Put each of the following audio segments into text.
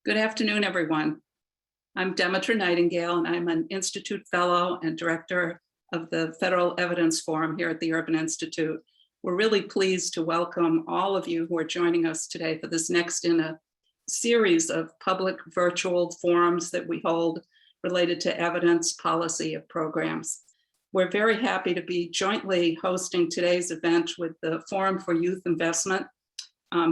Good afternoon, everyone. I'm Demetra Nightingale, and I'm an Institute Fellow and Director of the Federal Evidence Forum here at the Urban Institute. We're really pleased to welcome all of you who are joining us today for this next in a series of public virtual forums that we hold related to evidence, policy, and programs. We're very happy to be jointly hosting today's event with the Forum for Youth Investment.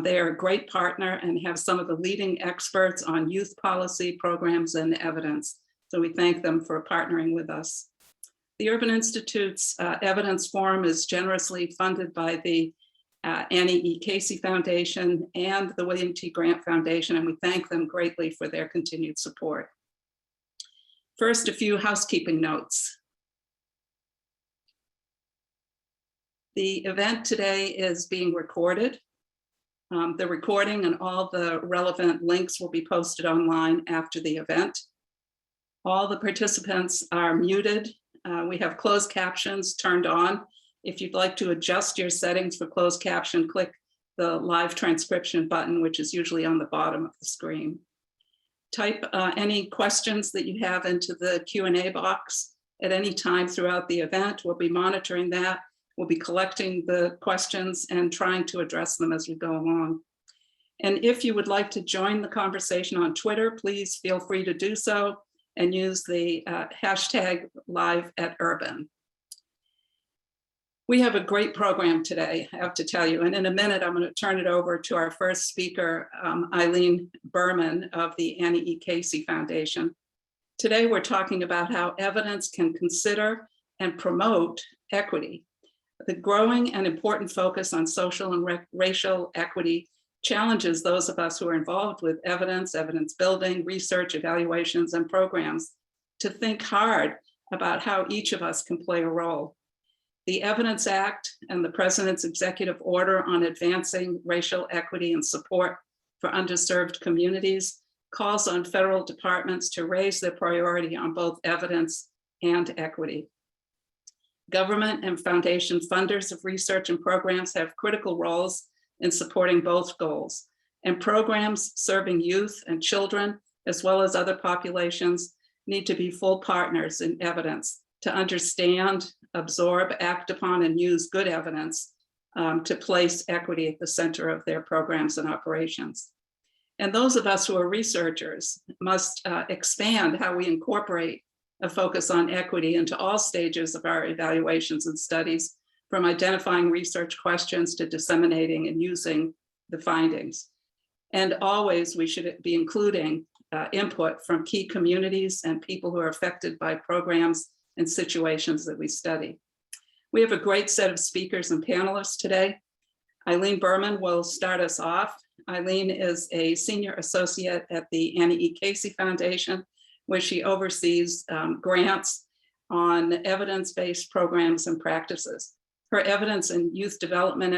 They are a great partner and have some of the leading experts on youth policy, programs, and evidence. So we thank them for partnering with us. The Urban Institute's Evidence Forum is generously funded by the Annie E. Casey Foundation and the William T. Grant Foundation, and we thank them greatly for their continued support. First, a few housekeeping notes. The event today is being recorded. The recording and all the relevant links will be posted online after the event. All the participants are muted. We have closed captions turned on. If you'd like to adjust your settings for closed caption, click the live transcription button, which is usually on the bottom of the screen. Type any questions that you have into the Q&A box at any time throughout the event. We'll be monitoring that. We'll be collecting the questions and trying to address them as we go along. And if you would like to join the conversation on Twitter, please feel free to do so and use the hashtag #LiveAtUrban. We have a great program today, I have to tell you. And in a minute, I'm going to turn it over to our first speaker, Eileen Berman of the Annie E. Casey Foundation. Today, we're talking about how evidence can consider and promote equity. The growing and important focus on social and racial equity challenges those of us who are involved with evidence building, research, evaluations, and programs to think hard about how each of us can play a role. The Evidence Act and the President's Executive Order on Advancing Racial Equity and Support for Underserved Communities calls on federal departments to raise their priority on both evidence and equity. Government and foundation funders of research and programs have critical roles in supporting both goals, and programs serving youth and children, as well as other populations, need to be full partners in evidence to understand, absorb, act upon, and use good evidence to place equity at the center of their programs and operations. And those of us who are researchers must expand how we incorporate a focus on equity into all stages of our evaluations and studies, from identifying research questions to disseminating and using the findings. And always we should be including input from key communities and people who are affected by programs and situations that we study. We have a great set of speakers and panelists today. Eileen Berman will start us off. Eileen is a senior associate at the Annie E. Casey Foundation, where she oversees grants on evidence-based programs and practices. Her evidence and youth development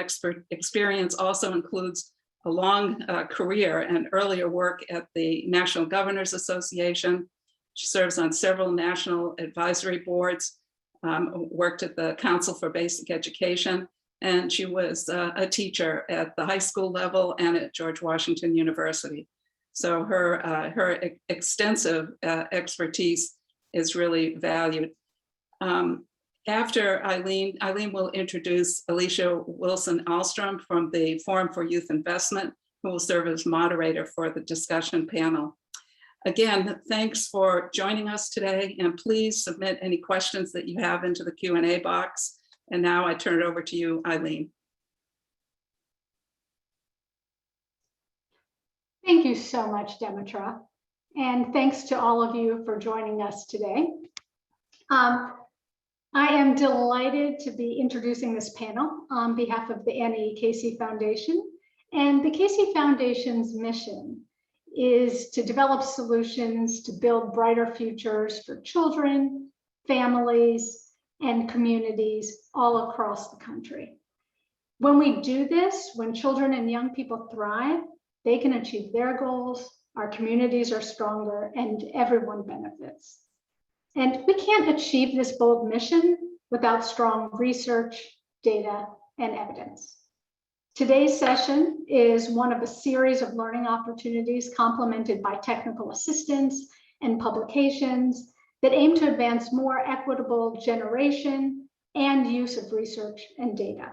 experience also includes a long career and earlier work at the National Governors Association. She serves on several national advisory boards, worked at the Council for Basic Education, and she was a teacher at the high school level and at George Washington University. So her extensive expertise is really valued. After Eileen will introduce Alicia Wilson-Alstrom from the Forum for Youth Investment, who will serve as moderator for the discussion panel. Again, thanks for joining us today, and please submit any questions that you have into the Q&A box. And now I turn it over to you, Eileen. Thank you so much, Demetra. And thanks to all of you for joining us today. I am delighted to be introducing this panel on behalf of the Annie E. Casey Foundation. And the Casey Foundation's mission is to develop solutions to build brighter futures for children, families, and communities all across the country. When we do this, when children and young people thrive, they can achieve their goals, our communities are stronger, and everyone benefits. And we can't achieve this bold mission without strong research, data, and evidence. Today's session is one of a series of learning opportunities complemented by technical assistance and publications that aim to advance more equitable generation and use of research and data.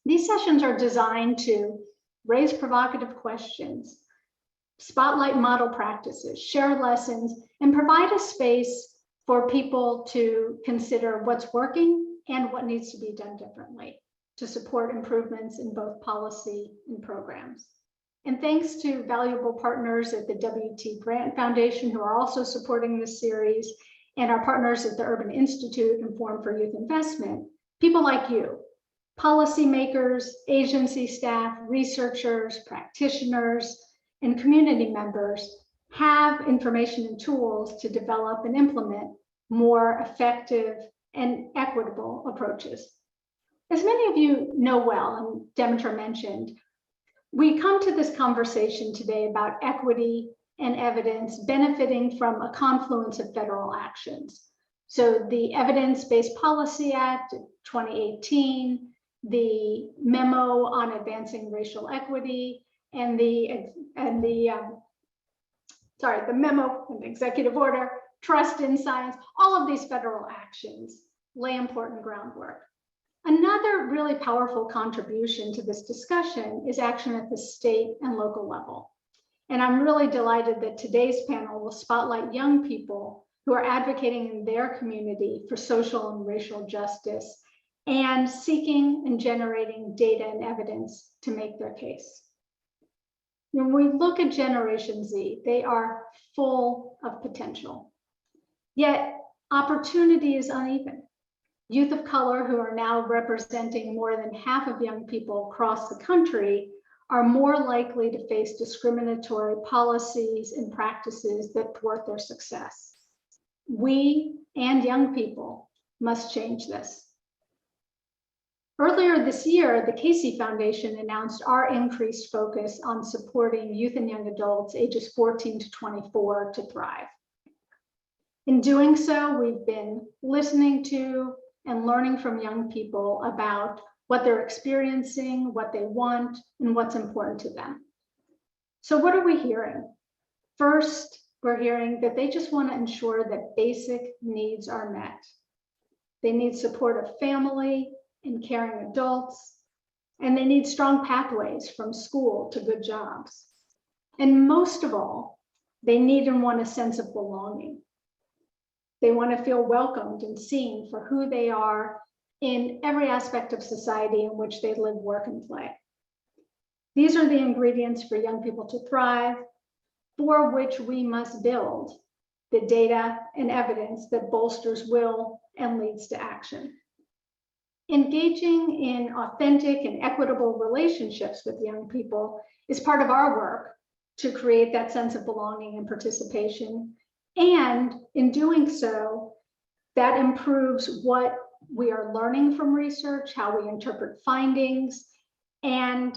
These sessions are designed to raise provocative questions, spotlight model practices, share lessons, and provide a space for people to consider what's working and what needs to be done differently to support improvements in both policy and programs. And thanks to valuable partners at the WT Grant Foundation who are also supporting this series, and our partners at the Urban Institute and Forum for Youth Investment, people like you, policymakers, agency staff, researchers, practitioners, and community members have information and tools to develop and implement more effective and equitable approaches. As many of you know well, and Demetra mentioned, we come to this conversation today about equity and evidence benefiting from a confluence of federal actions. So the Evidence-Based Policy Act 2018, the memo on advancing racial equity, and the memo and executive order, trust in science, all of these federal actions lay important groundwork. Another really powerful contribution to this discussion is action at the state and local level. And I'm really delighted that today's panel will spotlight young people who are advocating in their community for social and racial justice and seeking and generating data and evidence to make their case. When we look at Generation Z, they are full of potential, yet opportunity is uneven. Youth of color, who are now representing more than half of young people across the country, are more likely to face discriminatory policies and practices that thwart their success. We and young people must change this. Earlier this year, the Casey Foundation announced our increased focus on supporting youth and young adults ages 14 to 24 to thrive. In doing so, we've been listening to and learning from young people about what they're experiencing, what they want, and what's important to them. So what are we hearing? First, we're hearing that they just want to ensure that basic needs are met. They need support of family and caring adults, and they need strong pathways from school to good jobs. And most of all, they need and want a sense of belonging. They want to feel welcomed and seen for who they are in every aspect of society in which they live, work, and play. These are the ingredients for young people to thrive, for which we must build the data and evidence that bolsters will and leads to action. Engaging in authentic and equitable relationships with young people is part of our work to create that sense of belonging and participation. And in doing so, that improves what we are learning from research, how we interpret findings. And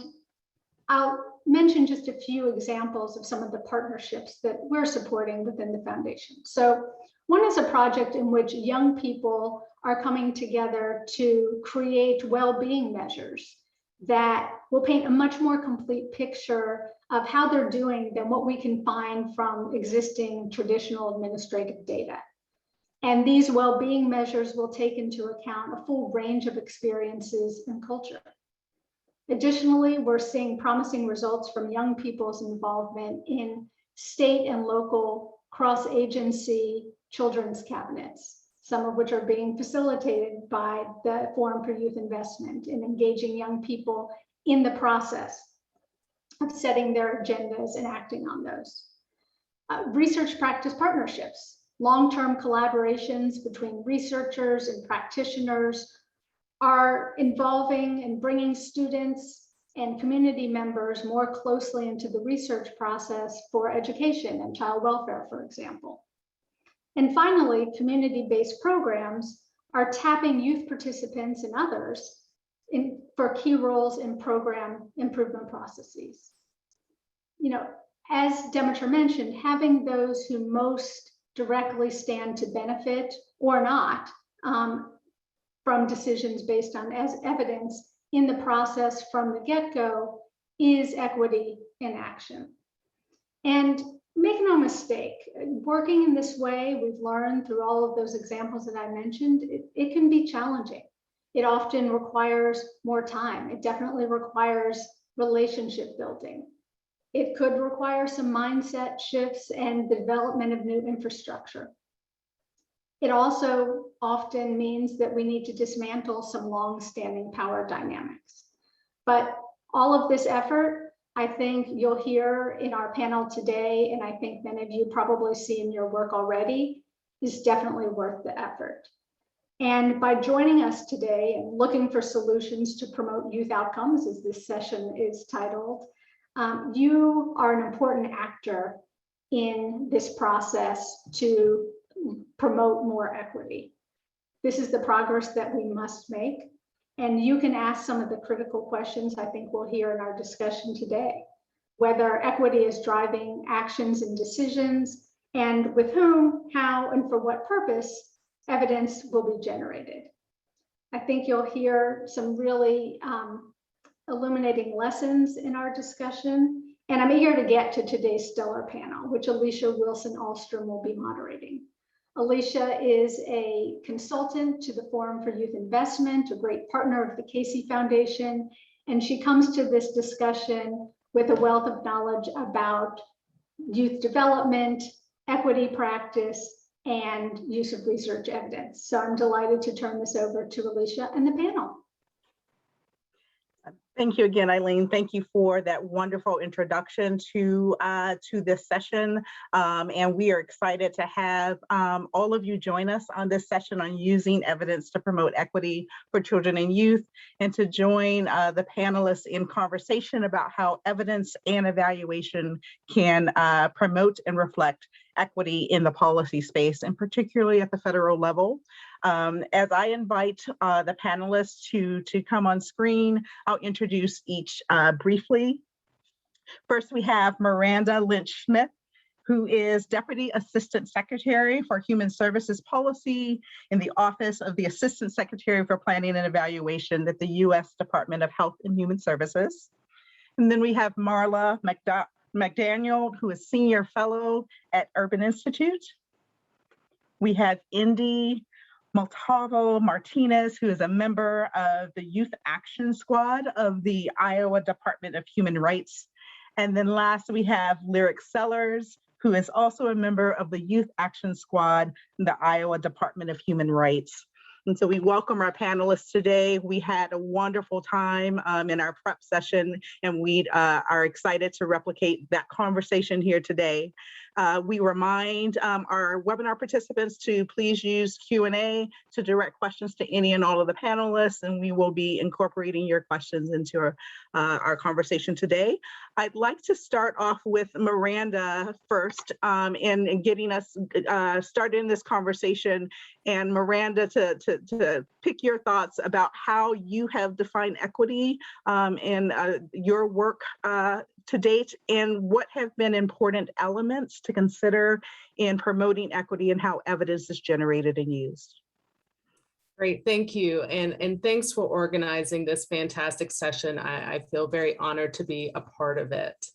I'll mention just a few examples of some of the partnerships that we're supporting within the foundation. So one is a project in which young people are coming together to create well-being measures that will paint a much more complete picture of how they're doing than what we can find from existing traditional administrative data. And these well-being measures will take into account a full range of experiences and culture. Additionally, we're seeing promising results from young people's involvement in state and local cross-agency children's cabinets, some of which are being facilitated by the Forum for Youth Investment in engaging young people in the process of setting their agendas and acting on those. Research practice partnerships, long-term collaborations between researchers and practitioners are involving and bringing students and community members more closely into the research process for education and child welfare, for example. And finally, community-based programs are tapping youth participants and others for key roles in program improvement processes. You know, as Demetra mentioned, having those who most directly stand to benefit or not from decisions based on evidence in the process from the get-go is equity in action. And make no mistake, working in this way, we've learned through all of those examples that I mentioned, it can be challenging. It often requires more time. It definitely requires relationship building. It could require some mindset shifts and the development of new infrastructure. It also often means that we need to dismantle some long-standing power dynamics. But all of this effort, I think you'll hear in our panel today, and I think many of you probably see in your work already, is definitely worth the effort. And by joining us today and looking for solutions to promote youth outcomes, as this session is titled, you are an important actor in this process to promote more equity. This is the progress that we must make. And you can ask some of the critical questions I think we'll hear in our discussion today, whether equity is driving actions and decisions, and with whom, how, and for what purpose evidence will be generated. I think you'll hear some really illuminating lessons in our discussion. And I'm eager to get to today's stellar panel, which Alicia Wilson-Alstrom will be moderating. Alicia is a consultant to the Forum for Youth Investment, a great partner of the Casey Foundation, and she comes to this discussion with a wealth of knowledge about youth development, equity practice, and use of research evidence. So I'm delighted to turn this over to Alicia and the panel. Thank you again, Eileen. Thank you for that wonderful introduction to this session. And we are excited to have all of you join us on this session on using evidence to promote equity for children and youth, and to join the panelists in conversation about how evidence and evaluation can promote and reflect equity in the policy space, and particularly at the federal level. As I invite the panelists to come on screen, I'll introduce each briefly. First, we have Miranda Lynch-Smith, who is Deputy Assistant Secretary for Human Services Policy in the Office of the Assistant Secretary for Planning and Evaluation at the U.S. Department of Health and Human Services. And then we have Marla McDaniel, who is Senior Fellow at Urban Institute. We have Indy Montalvo Martinez, who is a member of the Youth Action Squad of the Iowa Department of Human Rights. And then last, we have Lyric Sellers, who is also a member of the Youth Action Squad in the Iowa Department of Human Rights. And so we welcome our panelists today. We had a wonderful time in our prep session, and we are excited to replicate that conversation here today. We remind our webinar participants to please use Q&A to direct questions to any and all of the panelists, and we will be incorporating your questions into our conversation today. I'd like to start off with Miranda first in getting us started in this conversation, and Miranda to pick your thoughts about how you have defined equity in your work to date, and what have been important elements to consider in promoting equity and how evidence is generated and used. Great, thank you. And thanks for organizing this fantastic session. I feel very honored to be a part of it.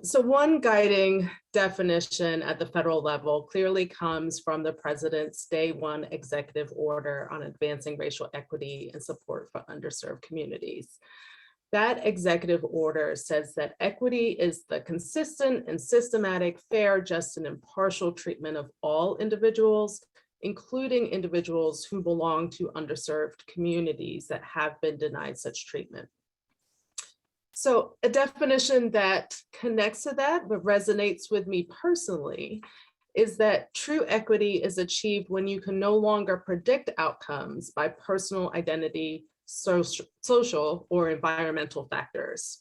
So one guiding definition at the federal level clearly comes from the President's Day 1 executive order on advancing racial equity and support for underserved communities. That executive order says that equity is the consistent and systematic, fair, just, and impartial treatment of all individuals, including individuals who belong to underserved communities that have been denied such treatment. So a definition that connects to that, but resonates with me personally, is that true equity is achieved when you can no longer predict outcomes by personal identity, social or environmental factors.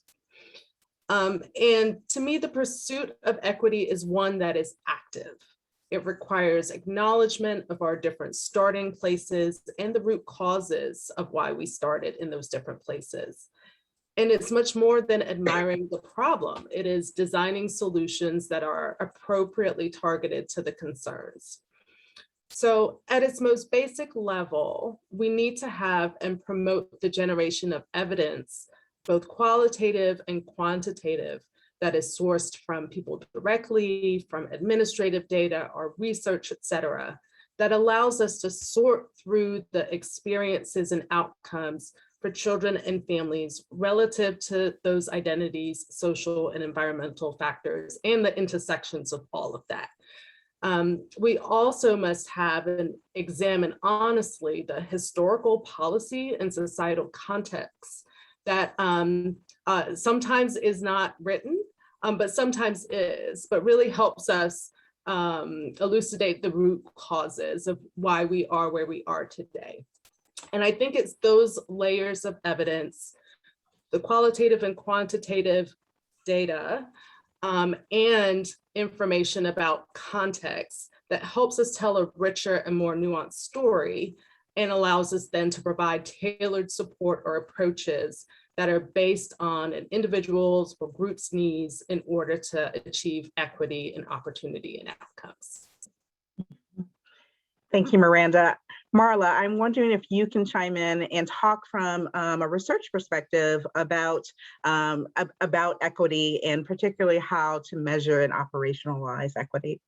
And to me, the pursuit of equity is one that is active. It requires acknowledgement of our different starting places and the root causes of why we started in those different places. And it's much more than admiring the problem. It is designing solutions that are appropriately targeted to the concerns. So at its most basic level, we need to have and promote the generation of evidence, both qualitative and quantitative, that is sourced from people directly, from administrative data or research, et cetera, that allows us to sort through the experiences and outcomes for children and families relative to those identities, social and environmental factors, and the intersections of all of that. We also must have and examine honestly the historical policy and societal context that sometimes is not written, but sometimes is, but really helps us elucidate the root causes of why we are where we are today. And I think it's those layers of evidence, the qualitative and quantitative data, and information about context that helps us tell a richer and more nuanced story and allows us then to provide tailored support or approaches that are based on an individual's or group's needs in order to achieve equity and opportunity and outcomes. Thank you, Miranda. Marla, I'm wondering if you can chime in and talk from a research perspective about equity and particularly how to measure and operationalize equity.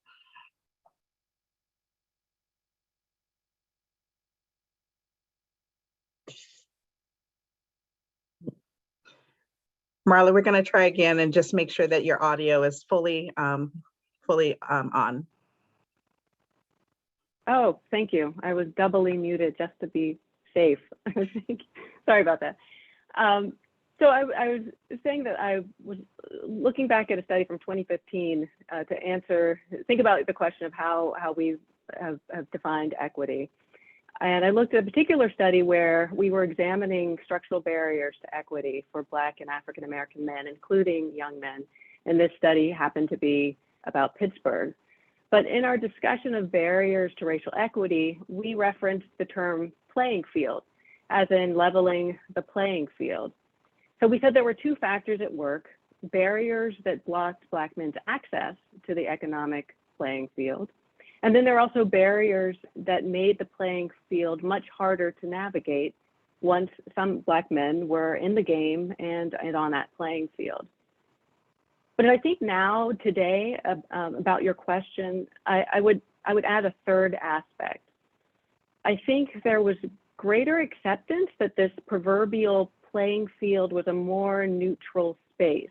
Marla, we're going to try again and just make sure that your audio is fully on. Oh, thank you. I was doubly muted just to be safe. Sorry about that. So I was saying that I was looking back at a study from 2015 to think about the question of how we have defined equity. And I looked at a particular study where we were examining structural barriers to equity for Black and African American men, including young men. And this study happened to be about Pittsburgh. But in our discussion of barriers to racial equity, we referenced the term playing field, as in leveling the playing field. So we said there were two factors at work: barriers that blocked Black men's access to the economic playing field. And then there are also barriers that made the playing field much harder to navigate once some Black men were in the game and on that playing field. But I think now, today, about your question, I would add a third aspect. I think there was greater acceptance that this proverbial playing field was a more neutral space.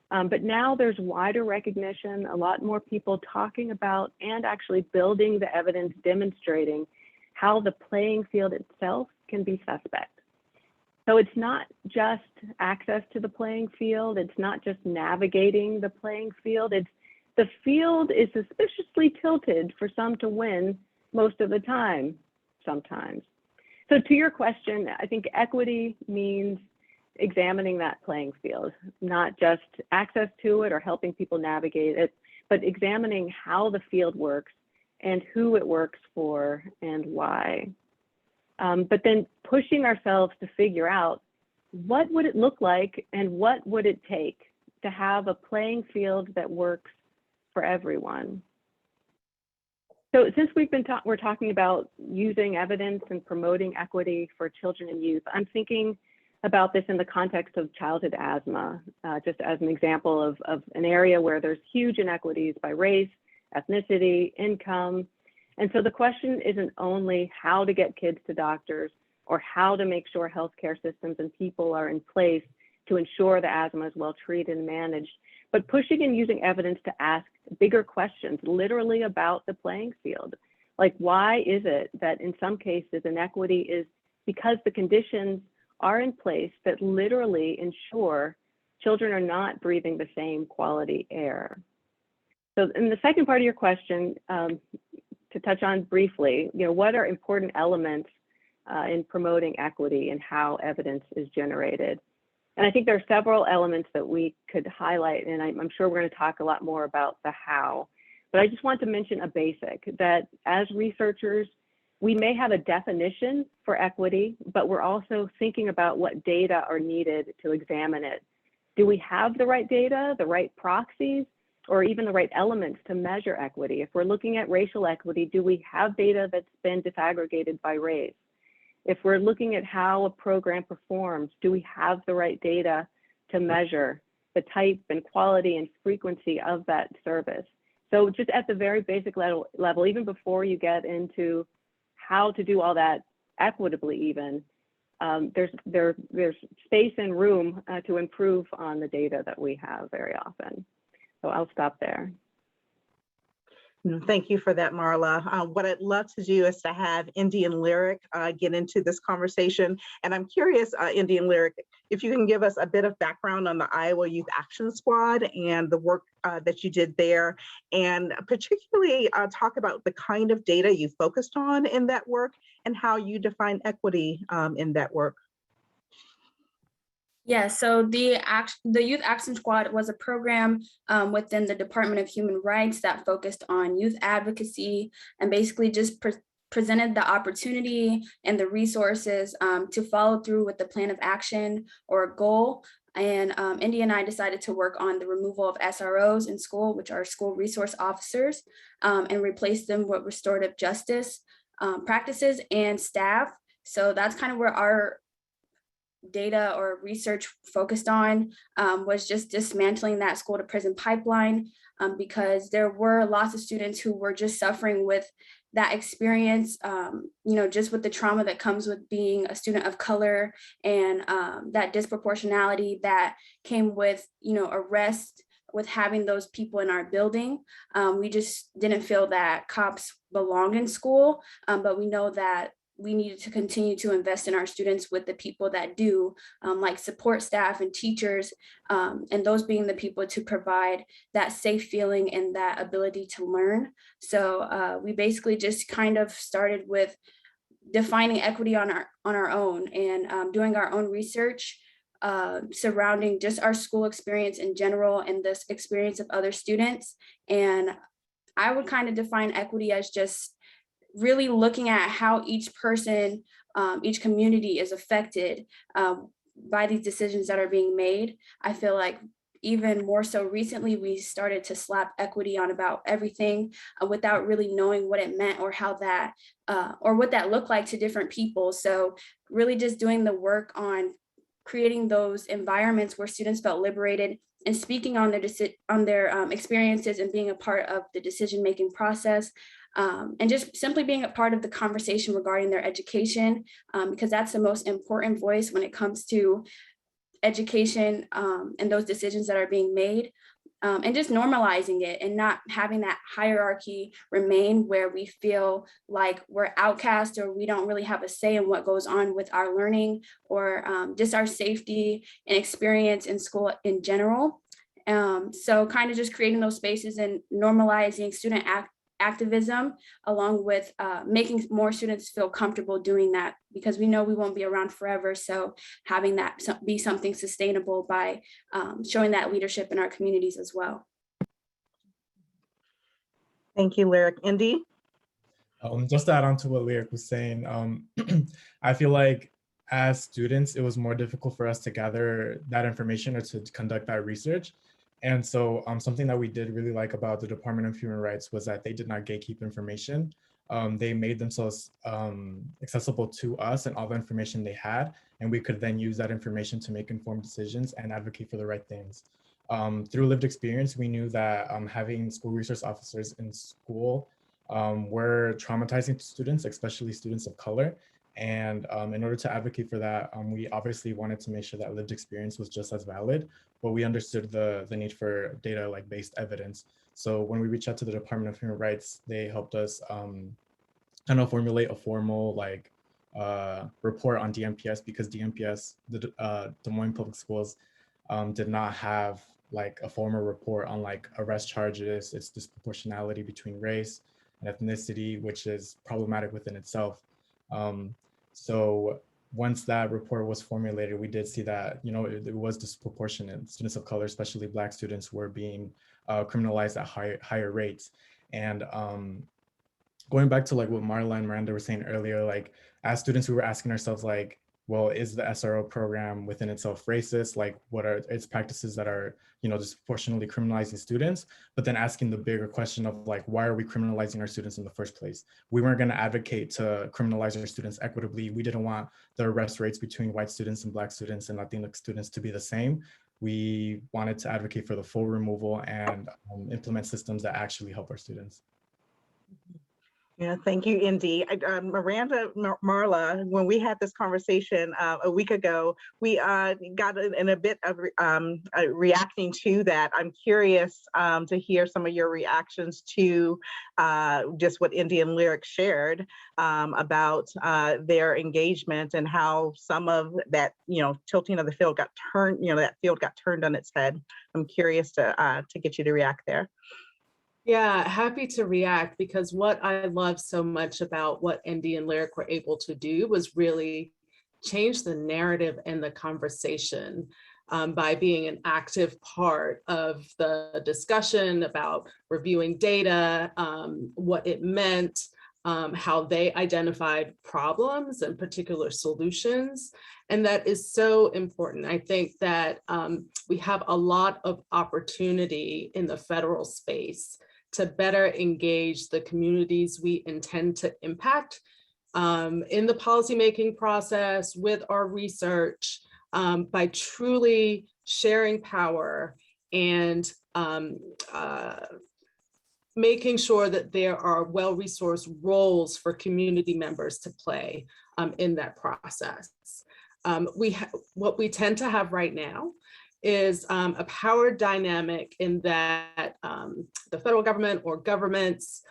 But now there's wider recognition, a lot more people talking about and actually building the evidence demonstrating how the playing field itself can be suspect. So it's not just access to the playing field, it's not just navigating the playing field, the field is suspiciously tilted for some to win most of the time, sometimes. So to your question, I think equity means examining that playing field, not just access to it or helping people navigate it, but examining how the field works and who it works for and why. But then pushing ourselves to figure out what would it look like and what would it take to have a playing field that works for everyone. So since we're talking about using evidence and promoting equity for children and youth, I'm thinking about this in the context of childhood asthma, just as an example of an area where there's huge inequities by race, ethnicity, income. And so the question isn't only how to get kids to doctors or how to make sure healthcare systems and people are in place to ensure the asthma is well treated and managed, but pushing and using evidence to ask bigger questions, literally about the playing field. Like, why is it that in some cases inequity is because the conditions are in place that literally ensure children are not breathing the same quality air? So in the second part of your question, to touch on briefly, what are important elements in promoting equity and how evidence is generated? And I think there are several elements that we could highlight, and I'm sure we're going to talk a lot more about the how. But I just want to mention a basic, that as researchers, we may have a definition for equity, but we're also thinking about what data are needed to examine it. Do we have the right data, the right proxies? or even the right elements to measure equity. If we're looking at racial equity, do we have data that's been disaggregated by race? If we're looking at how a program performs, do we have the right data to measure the type and quality and frequency of that service? So just at the very basic level, even before you get into how to do all that equitably even, there's space and room to improve on the data that we have very often. So I'll stop there. Thank you for that, Marla. What I'd love to do is to have Indy and Lyric get into this conversation. And I'm curious, Indy and Lyric, if you can give us a bit of background on the Iowa Youth Action Squad and the work that you did there, and particularly talk about the kind of data you focused on in that work and how you define equity in that work. Yeah, so the Youth Action Squad was a program within the Department of Human Rights that focused on youth advocacy and basically just presented the opportunity and the resources to follow through with the plan of action or a goal. And Indy and I decided to work on the removal of SROs in school, which are school resource officers, and replace them with restorative justice practices and staff. So that's kind of where our data or research focused on, was just dismantling that school to prison pipeline, because there were lots of students who were just suffering with that experience, just with the trauma that comes with being a student of color, and that disproportionality that came with, arrest, with having those people in our building. We just didn't feel that cops belong in school, but we know that we needed to continue to invest in our students with the people that do, like support staff and teachers, and those being the people to provide that safe feeling and that ability to learn. So we basically just kind of started with defining equity on our own, and doing our own research surrounding just our school experience in general and this experience of other students. And I would kind of define equity as just really looking at how each person, each community is affected by these decisions that are being made. I feel like even more so recently, we started to slap equity on about everything without really knowing what it meant or how that, or what that looked like to different people. So really just doing the work on creating those environments where students felt liberated and speaking on their experiences and being a part of the decision-making process. And just simply being a part of the conversation regarding their education, because that's the most important voice when it comes to education and those decisions that are being made, and just normalizing it and not having that hierarchy remain where we feel like we're outcast or we don't really have a say in what goes on with our learning or just our safety and experience in school in general. So kind of just creating those spaces and normalizing student activism, along with making more students feel comfortable doing that, because we know we won't be around forever. So having that be something sustainable by showing that leadership in our communities as well. Thank you, Lyric. Indy? Just to add on to what Lyric was saying, I feel like as students, it was more difficult for us to gather that information or to conduct that research. And so something that we did really like about the Department of Human Rights was that they did not gatekeep information. They made themselves accessible to us and all the information they had, and we could then use that information to make informed decisions and advocate for the right things. Through lived experience, we knew that having school resource officers in school were traumatizing to students, especially students of color. And in order to advocate for that, we obviously wanted to make sure that lived experience was just as valid, but we understood the need for data like based evidence. So when we reached out to the Department of Human Rights, they helped us kind of formulate a formal report on DMPS, because DMPS, the Des Moines Public Schools, did not have like a formal report on like arrest charges, its disproportionality between race and ethnicity, which is problematic within itself. So once that report was formulated, we did see that, it was disproportionate. Students of color, especially Black students, were being criminalized at higher rates. And going back to like what Marla and Miranda were saying earlier, like as students, we were asking ourselves, like, well, is the SRO program within itself racist? Like, what are its practices that are, disproportionately criminalizing students? But then asking the bigger question of like, why are we criminalizing our students in the first place? We weren't going to advocate to criminalize our students equitably. We didn't want the arrest rates between white students and Black students and Latinx students to be the same. We wanted to advocate for the full removal and implement systems that actually help our students. Yeah, thank you, Indy. Miranda, Marla, when we had this conversation a week ago, we got in a bit of reacting to that. I'm curious to hear some of your reactions to just what Indy and Lyric shared about their engagement and how some of that, tilting of the field got turned, that field got turned on its head. I'm curious to get you to react there. Yeah, happy to react, because what I love so much about what Indy and Lyric were able to do was really change the narrative and the conversation by being an active part of the discussion about reviewing data, what it meant, how they identified problems and particular solutions. And that is so important. I think that we have a lot of opportunity in the federal space to better engage the communities we intend to impact in the policymaking process with our research, by truly sharing power and making sure that there are well-resourced roles for community members to play in that process. What we tend to have right now is a power dynamic in that the federal government or governments,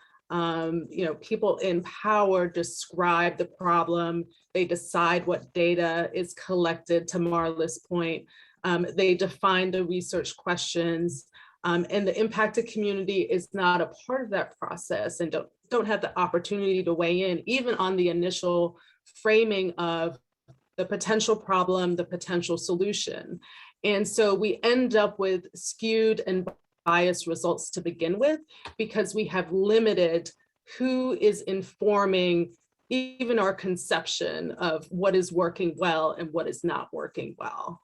people in power describe the problem. They decide what data is collected, to Marla's point. They define the research questions, and the impacted community is not a part of that process and don't have the opportunity to weigh in, even on the initial framing of the potential problem, the potential solution. And so we end up with skewed and biased results to begin with, because we have limited who is informing even our conception of what is working well and what is not working well.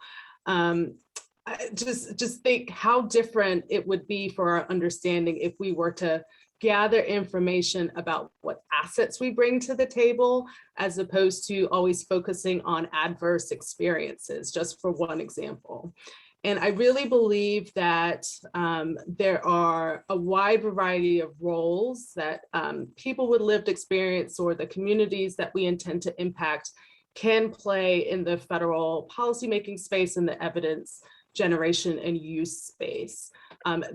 Just think how different it would be for our understanding if we were to gather information about what assets we bring to the table, as opposed to always focusing on adverse experiences, just for one example. And I really believe that there are a wide variety of roles that people with lived experience or the communities that we intend to impact can play in the federal policymaking space and the evidence generation and use space.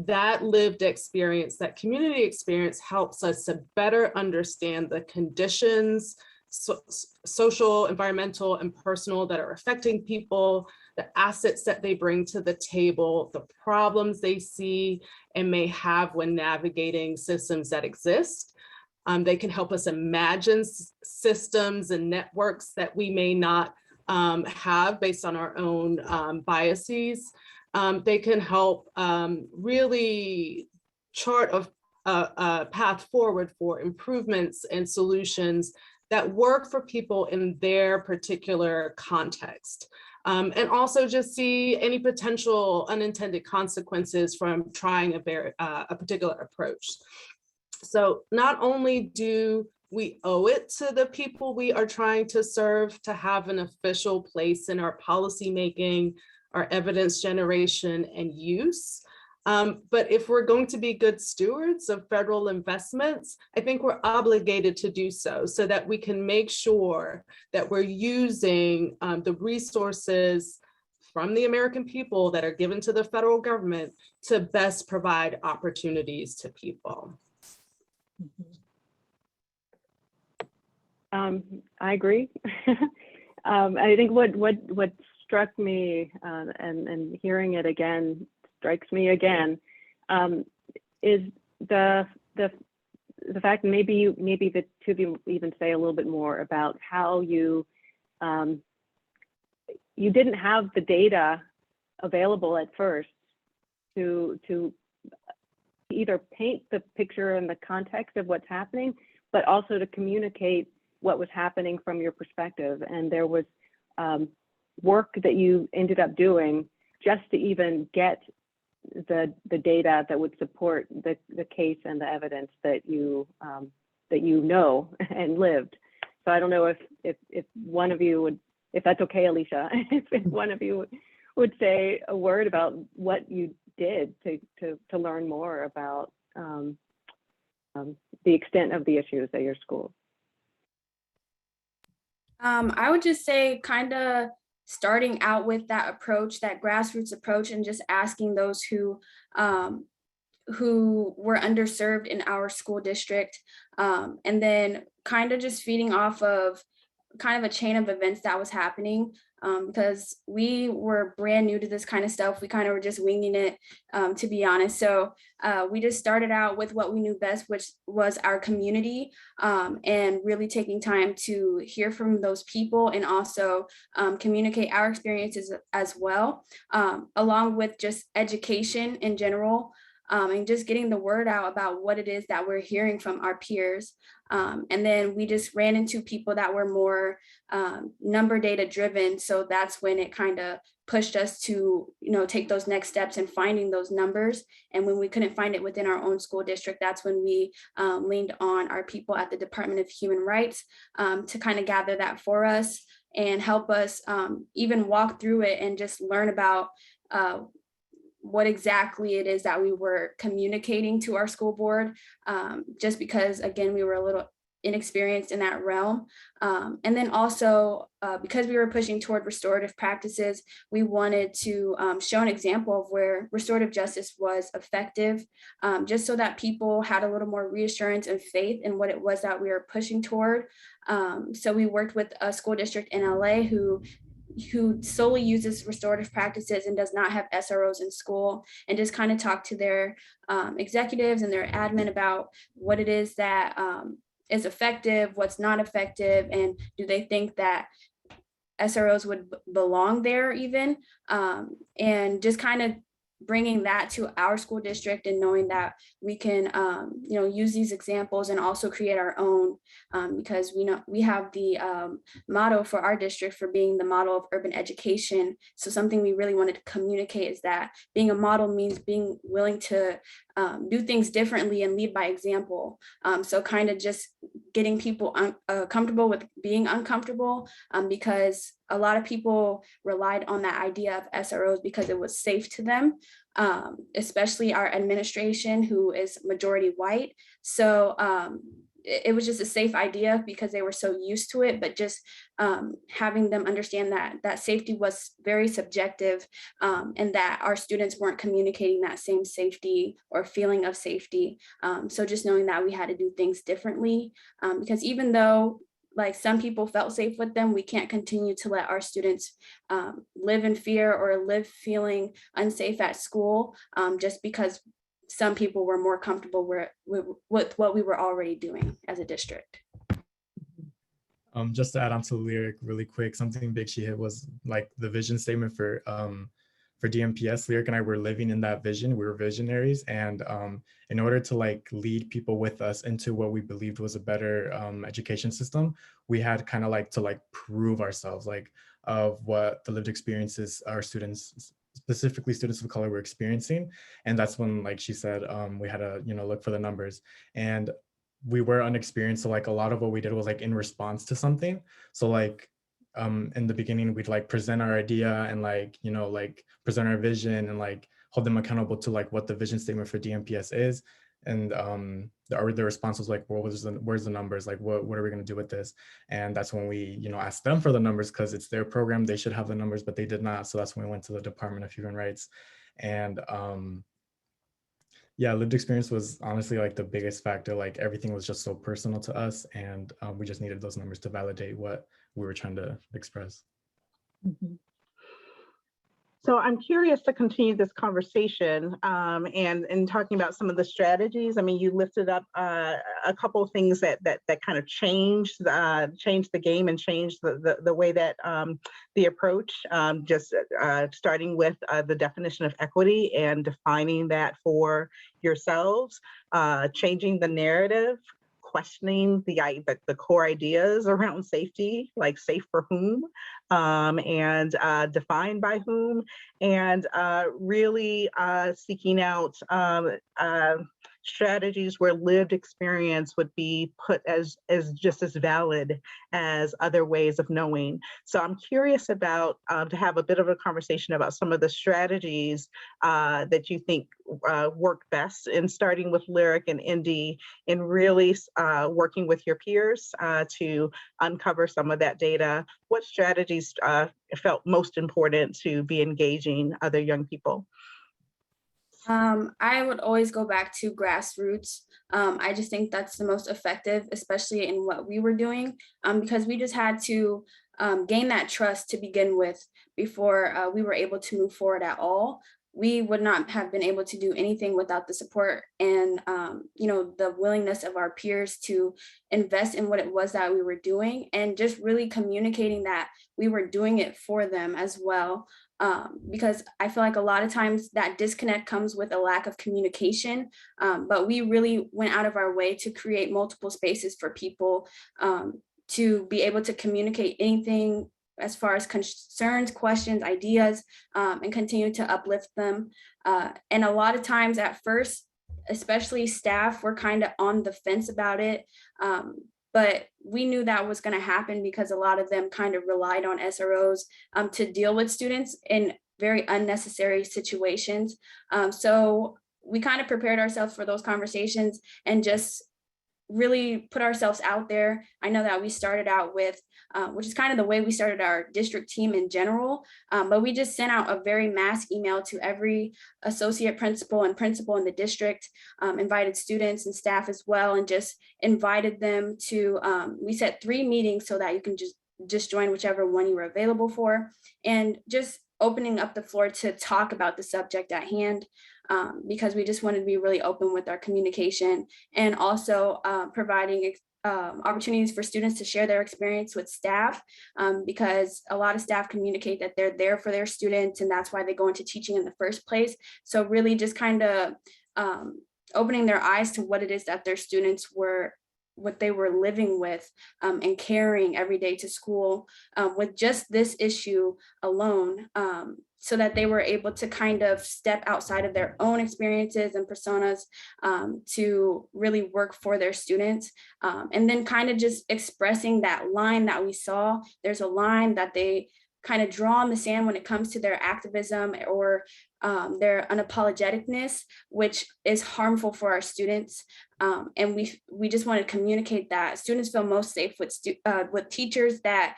That lived experience, that community experience, helps us to better understand the conditions, social, environmental, and personal, that are affecting people, the assets that they bring to the table, the problems they see and may have when navigating systems that exist. They can help us imagine systems and networks that we may not have based on our own biases. They can help really chart a path forward for improvements and solutions that work for people in their particular context. And also just see any potential unintended consequences from trying a particular approach. So not only do we owe it to the people we are trying to serve to have an official place in our policymaking, our evidence generation and use, but if we're going to be good stewards of federal investments, I think we're obligated to do so that we can make sure that we're using the resources from the American people that are given to the federal government to best provide opportunities to people. I agree. I think what struck me and hearing it again strikes me again is the fact, maybe the two of you even say a little bit more about how you didn't have the data available at first to either paint the picture and the context of what's happening, but also to communicate what was happening from your perspective. And there was work that you ended up doing just to even get the data that would support the case and the evidence that you know and lived. So I don't know if one of you would, if that's okay, Alicia, if one of you would say a word about what you did to learn more about the extent of the issues at your school. I would just say kind of starting out with that approach, that grassroots approach, and just asking those who were underserved in our school district, and then kind of just feeding off of kind of a chain of events that was happening, because we were brand new to this kind of stuff. We kind of were just winging it, to be honest. So we just started out with what we knew best, which was our community, and really taking time to hear from those people and also communicate our experiences as well, along with just education in general. And just getting the word out about what it is that we're hearing from our peers. And then we just ran into people that were more number data driven. So that's when it kind of pushed us to, take those next steps and finding those numbers. And when we couldn't find it within our own school district, that's when we leaned on our people at the Department of Human Rights to kind of gather that for us and help us even walk through it and just learn about what exactly it is that we were communicating to our school board, just because, again, we were a little inexperienced in that realm. And then also, because we were pushing toward restorative practices, we wanted to show an example of where restorative justice was effective, just so that people had a little more reassurance and faith in what it was that we were pushing toward. So we worked with a school district in LA who solely uses restorative practices and does not have SROs in school, and just kind of talk to their executives and their admin about what it is that is effective, what's not effective, and do they think that SROs would belong there even, and just kind of bringing that to our school district and knowing that we can, use these examples and also create our own, because we have the motto for our district for being the model of urban education. So something we really wanted to communicate is that being a model means being willing to do things differently and lead by example. So kind of just getting people comfortable with being uncomfortable, because a lot of people relied on that idea of SROs because it was safe to them, especially our administration, who is majority white. So it was just a safe idea because they were so used to it, but just having them understand that safety was very subjective, and that our students weren't communicating that same safety or feeling of safety. So just knowing that we had to do things differently, because even though like some people felt safe with them, we can't continue to let our students live in fear or live feeling unsafe at school, just because some people were more comfortable with what we were already doing as a district. Just to add on to Lyric really quick, something big she hit was like the vision statement for DMPS. Lyric and I were living in that vision. We were visionaries, and in order to like lead people with us into what we believed was a better education system, we had kind of like to like prove ourselves, like of what the lived experiences our students, specifically students of color, were experiencing. And that's when, like she said, we had to look for the numbers. And we were unexperienced, so like a lot of what we did was like in response to something. So like in the beginning, we'd like present our idea and like present our vision and like hold them accountable to like what the vision statement for DMPS is. And the response was like, well, where's the numbers? Like, what are we going to do with this? And that's when we asked them for the numbers, because it's their program, they should have the numbers, but they did not. So that's when we went to the Department of Human Rights. And yeah, lived experience was honestly like the biggest factor. Like everything was just so personal to us, and we just needed those numbers to validate what we were trying to express. Mm-hmm. So I'm curious to continue this conversation and talking about some of the strategies. I mean, you lifted up a couple of things that kind of changed the game and changed the way that the approach, just starting with the definition of equity and defining that for yourselves, changing the narrative, questioning the core ideas around safety, like safe for whom, and defined by whom, and really seeking out strategies where lived experience would be put as just as valid as other ways of knowing. So I'm curious about to have a bit of a conversation about some of the strategies that you think work best, in starting with Lyric and Indy, in really working with your peers to uncover some of that data. What strategies felt most important to be engaging other young people? I would always go back to grassroots. I just think that's the most effective, especially in what we were doing, because we just had to gain that trust to begin with before we were able to move forward at all. We would not have been able to do anything without the support and the willingness of our peers to invest in what it was that we were doing, and just really communicating that we were doing it for them as well. Because I feel like a lot of times that disconnect comes with a lack of communication, but we really went out of our way to create multiple spaces for people to be able to communicate anything as far as concerns, questions, ideas, and continue to uplift them. And a lot of times at first, especially staff, were kind of on the fence about it. But we knew that was going to happen because a lot of them kind of relied on SROs to deal with students in very unnecessary situations. So we kind of prepared ourselves for those conversations and just really put ourselves out there. I know that we started out with, which is kind of the way we started our district team in general, but we just sent out a very mass email to every associate principal and principal in the district, invited students and staff as well, and just invited them to, we set 3 meetings so that you can just join whichever one you were available for, and just opening up the floor to talk about the subject at hand. Because we just wanted to be really open with our communication, and also providing opportunities for students to share their experience with staff, because a lot of staff communicate that they're there for their students and that's why they go into teaching in the first place. So really just kind of opening their eyes to what it is that their students were, what they were living with, and carrying every day to school with just this issue alone, so that they were able to kind of step outside of their own experiences and personas to really work for their students. And then kind of just expressing that line that we saw. There's a line that they kind of draw in the sand when it comes to their activism or their unapologeticness, which is harmful for our students. And we just want to communicate that students feel most safe with teachers that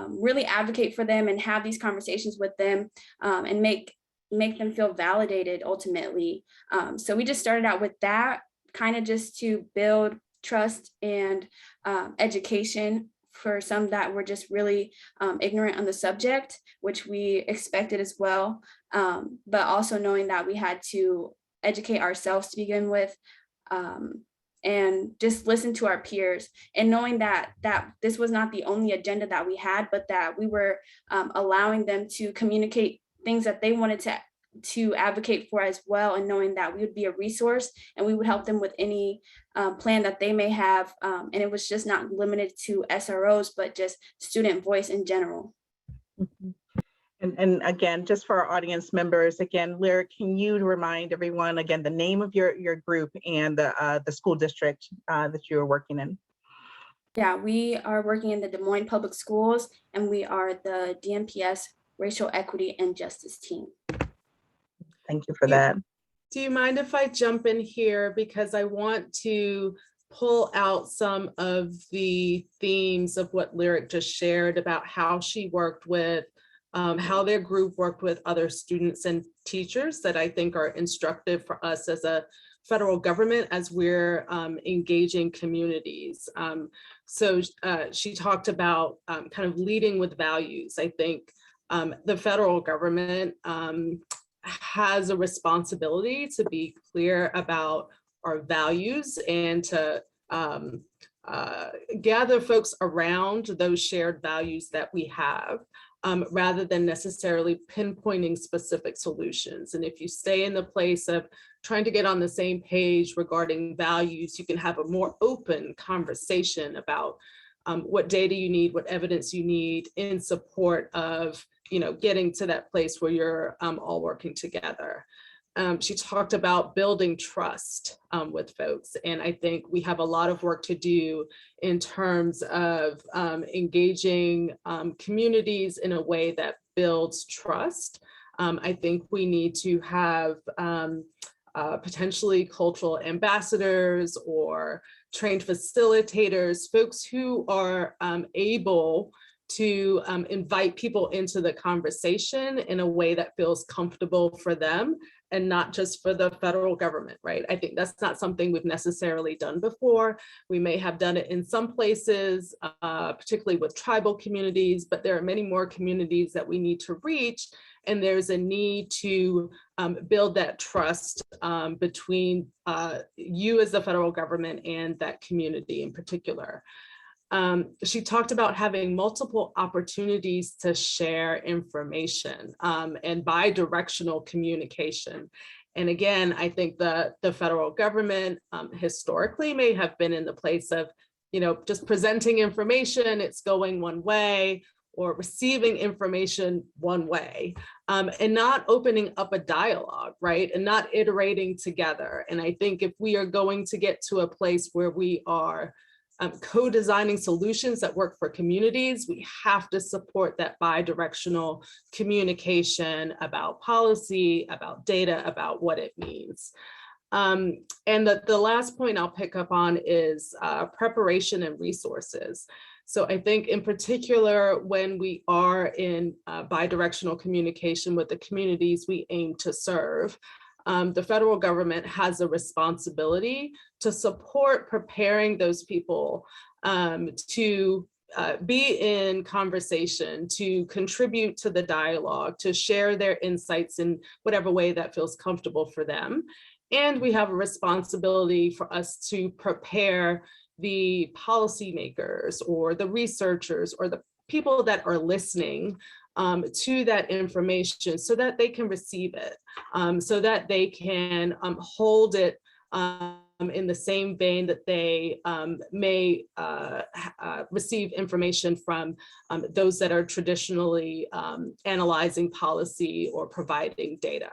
really advocate for them and have these conversations with them, and make them feel validated ultimately. So we just started out with that, kind of just to build trust and education for some that were just really ignorant on the subject, which we expected as well. But also knowing that we had to educate ourselves to begin with, and just listen to our peers, and knowing that this was not the only agenda that we had, but that we were allowing them to communicate things that they wanted to advocate for as well, and knowing that we would be a resource and we would help them with any plan that they may have. And it was just not limited to SROs, but just student voice in general. Mm-hmm. And again, just for our audience members, again, Lyric, can you remind everyone again the name of your group and the school district that you are working in? Yeah, we are working in the Des Moines Public Schools, and we are the DMPS Racial Equity and Justice team. Thank you for that. Do you mind if I jump in here? Because I want to pull out some of the themes of what Lyric just shared about how she worked with, how their group worked with other students and teachers that I think are instructive for us as a federal government as we're engaging communities. So she talked about kind of leading with values. I think the federal government has a responsibility to be clear about our values and to gather folks around those shared values that we have. rather than necessarily pinpointing specific solutions. And if you stay in the place of trying to get on the same page regarding values, you can have a more open conversation about what data you need, what evidence you need in support of, getting to that place where you're all working together. She talked about building trust with folks. And I think we have a lot of work to do in terms of engaging communities in a way that builds trust. I think we need to have potentially cultural ambassadors or trained facilitators, folks who are able to invite people into the conversation in a way that feels comfortable for them and not just for the federal government, right? I think that's not something we've necessarily done before. We may have done it in some places, particularly with tribal communities, but there are many more communities that we need to reach. And there's a need to build that trust between you as the federal government and that community in particular. She talked about having multiple opportunities to share information and bi-directional communication. And again, I think the federal government historically may have been in the place of, just presenting information, it's going one way, or receiving information one way, and not opening up a dialogue, right? And not iterating together. And I think if we are going to get to a place where we are co-designing solutions that work for communities, we have to support that bi-directional communication about policy, about data, about what it means. And the last point I'll pick up on is preparation and resources. So I think in particular, when we are in bi-directional communication with the communities we aim to serve, the federal government has a responsibility to support preparing those people to be in conversation, to contribute to the dialogue, to share their insights in whatever way that feels comfortable for them. And we have a responsibility for us to prepare the policymakers or the researchers or the people that are listening to that information so that they can receive it, so that they can hold it in the same vein that they may receive information from those that are traditionally analyzing policy or providing data.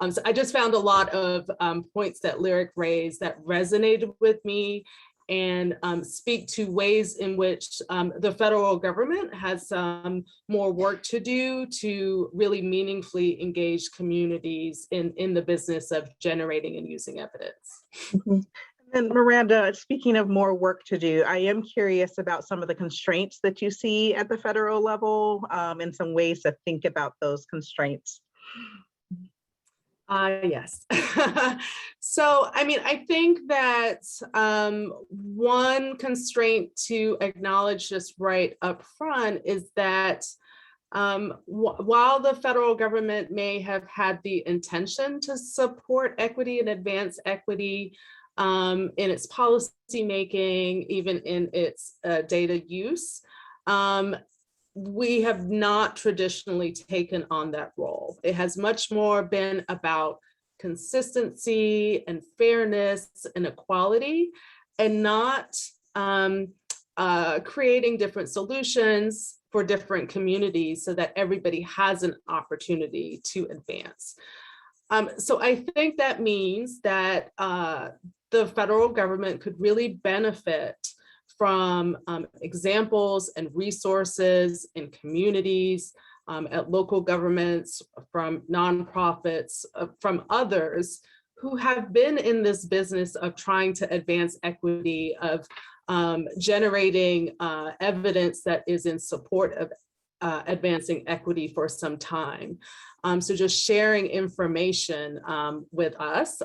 So I just found a lot of points that Lyric raised that resonated with me and speak to ways in which the federal government has more work to do to really meaningfully engage communities in the business of generating and using evidence. Mm-hmm. And Miranda, speaking of more work to do, I am curious about some of the constraints that you see at the federal level and some ways to think about those constraints. Yes. So, I mean, I think that one constraint to acknowledge just right up front is that while the federal government may have had the intention to support equity and advance equity in its policy making, even in its data use, we have not traditionally taken on that role. It has much more been about consistency and fairness and equality, and not creating different solutions for different communities so that everybody has an opportunity to advance. So I think that means that the federal government could really benefit from examples and resources in communities, at local governments, from nonprofits, from others who have been in this business of trying to advance equity, of generating evidence that is in support of advancing equity for some time. So just sharing information with us.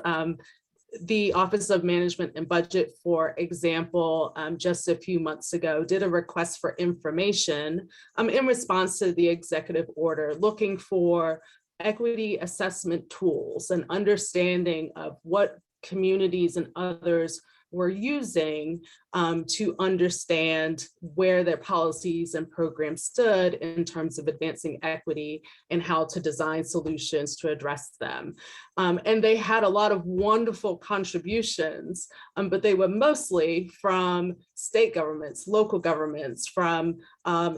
The Office of Management and Budget, for example, just a few months ago, did a request for information in response to the executive order, looking for equity assessment tools and understanding of what communities and others were using to understand where their policies and programs stood in terms of advancing equity and how to design solutions to address them. And they had a lot of wonderful contributions, but they were mostly from state governments, local governments, from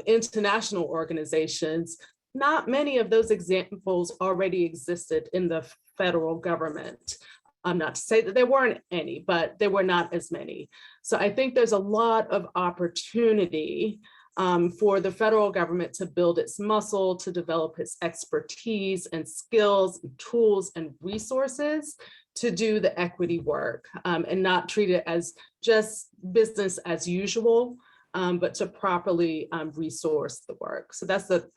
international organizations. Not many of those examples already existed in the federal government. Not to say that there weren't any, but there were not as many. So I think there's a lot of opportunity for the federal government to build its muscle, to develop its expertise and skills, and tools and resources to do the equity work, and not treat it as just business as usual, but to properly resource the work. So that's the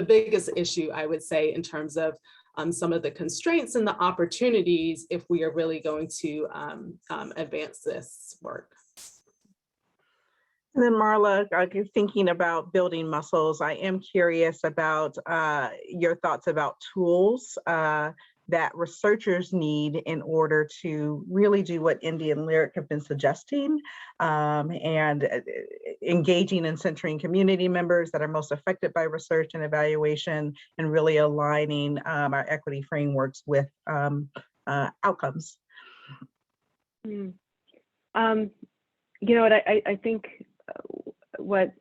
biggest issue, I would say, in terms of some of the constraints and the opportunities if we are really going to advance this work. And then Marla, you're thinking about building muscles. I am curious about your thoughts about tools that researchers need in order to really do what Indy and Lyric have been suggesting, and engaging and centering community members that are most affected by research and evaluation, and really aligning our equity frameworks with outcomes. You know what, I think what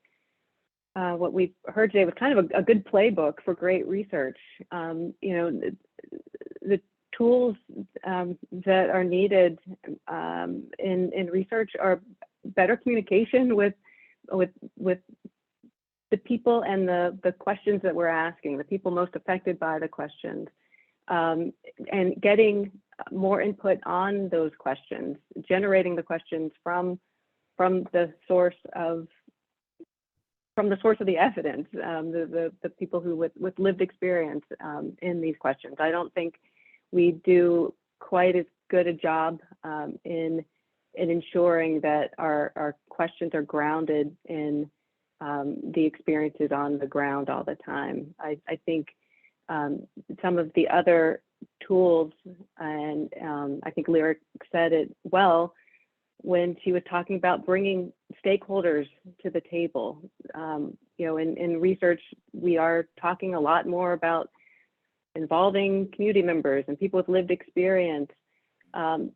we've heard today was kind of a good playbook for great research. You know, the tools that are needed in research are better communication with the people and the questions that we're asking, the people most affected by the questions, and getting more input on those questions, generating the questions from the source of the evidence, the people who with lived experience in these questions. I don't think we do quite as good a job in ensuring that our questions are grounded in the experiences on the ground all the time. I think some of the other tools, and I think Lyric said it well when she was talking about bringing stakeholders to the table. You know, in research, we are talking a lot more about involving community members and people with lived experience. But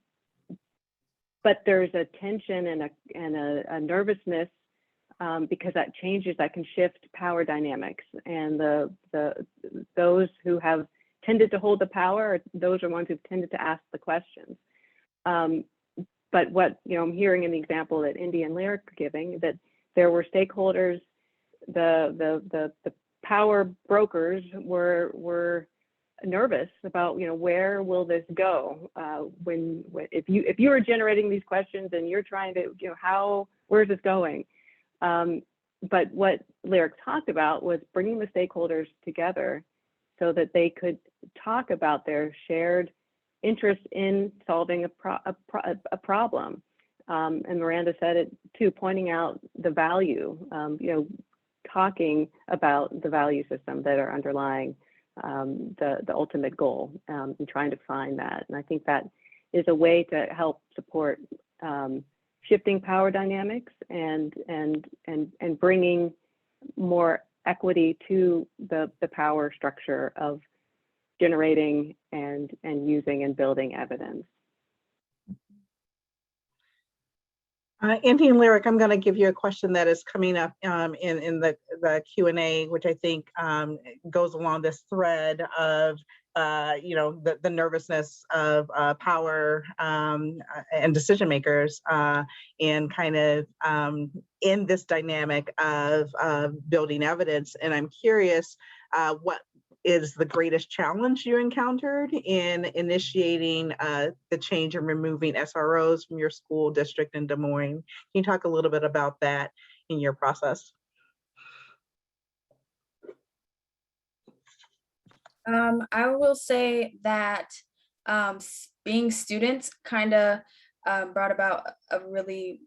there's a tension and a nervousness because that changes, that can shift power dynamics. And those who have tended to hold the power, those are ones who've tended to ask the questions. But what, you know, I'm hearing in the example that Indy and Lyric are giving, that there were stakeholders, the power brokers were nervous about, you know, where will this go if you are generating these questions and you're trying to, you know, where's this going? But what Lyric talked about was bringing the stakeholders together so that they could talk about their shared interest in solving a problem. And Miranda said it too, pointing out the value, you know, talking about the value system that are underlying the ultimate goal, and trying to find that. And I think that is a way to help support shifting power dynamics and bringing more equity to the power structure of generating and using and building evidence. Indy and Lyric, I'm going to give you a question that is coming up in the Q&A, which I think goes along this thread of you know, the nervousness of power and decision makers, and kind of in this dynamic of building evidence. And I'm curious, what is the greatest challenge you encountered in initiating the change and removing SROs from your school district in Des Moines? Can you talk a little bit about that in your process? I will say that being students kind of brought about a really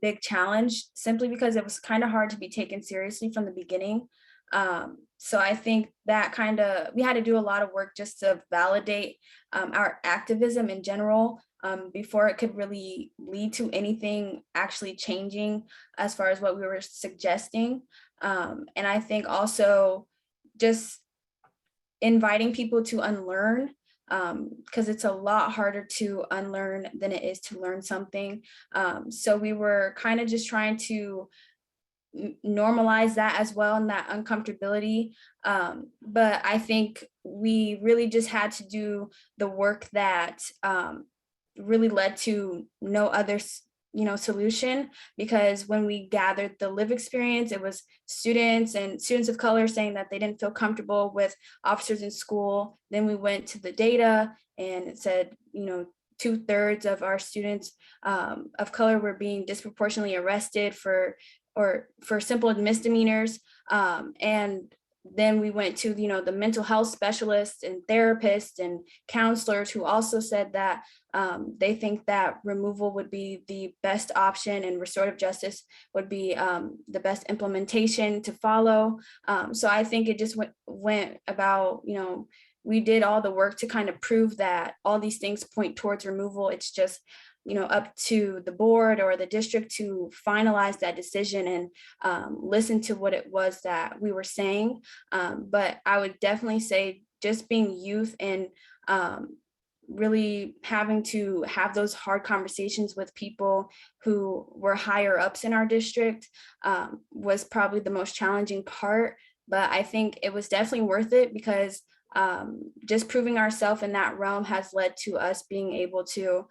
big challenge, simply because it was kind of hard to be taken seriously from the beginning. So I think that we had to do a lot of work just to validate our activism in general, before it could really lead to anything actually changing as far as what we were suggesting. And I think also just inviting people to unlearn, because it's a lot harder to unlearn than it is to learn something. So we were kind of just trying to normalize that as well, and that uncomfortability. But I think we really just had to do the work that really led to no other solution, because when we gathered the live experience, it was students of color saying that they didn't feel comfortable with officers in school. Then we went to the data and it said, 2/3 of our students of color were being disproportionately arrested for simple misdemeanors. And then we went to, the mental health specialists and therapists and counselors who also said that they think that removal would be the best option and restorative justice would be the best implementation to follow. So I think it just went about, we did all the work to kind of prove that all these things point towards removal. It's just, up to the board or the district to finalize that decision and listen to what it was that we were saying. But I would definitely say just being youth and really having to have those hard conversations with people who were higher ups in our district was probably the most challenging part. But I think it was definitely worth it, because just proving ourselves in that realm has led to us being able to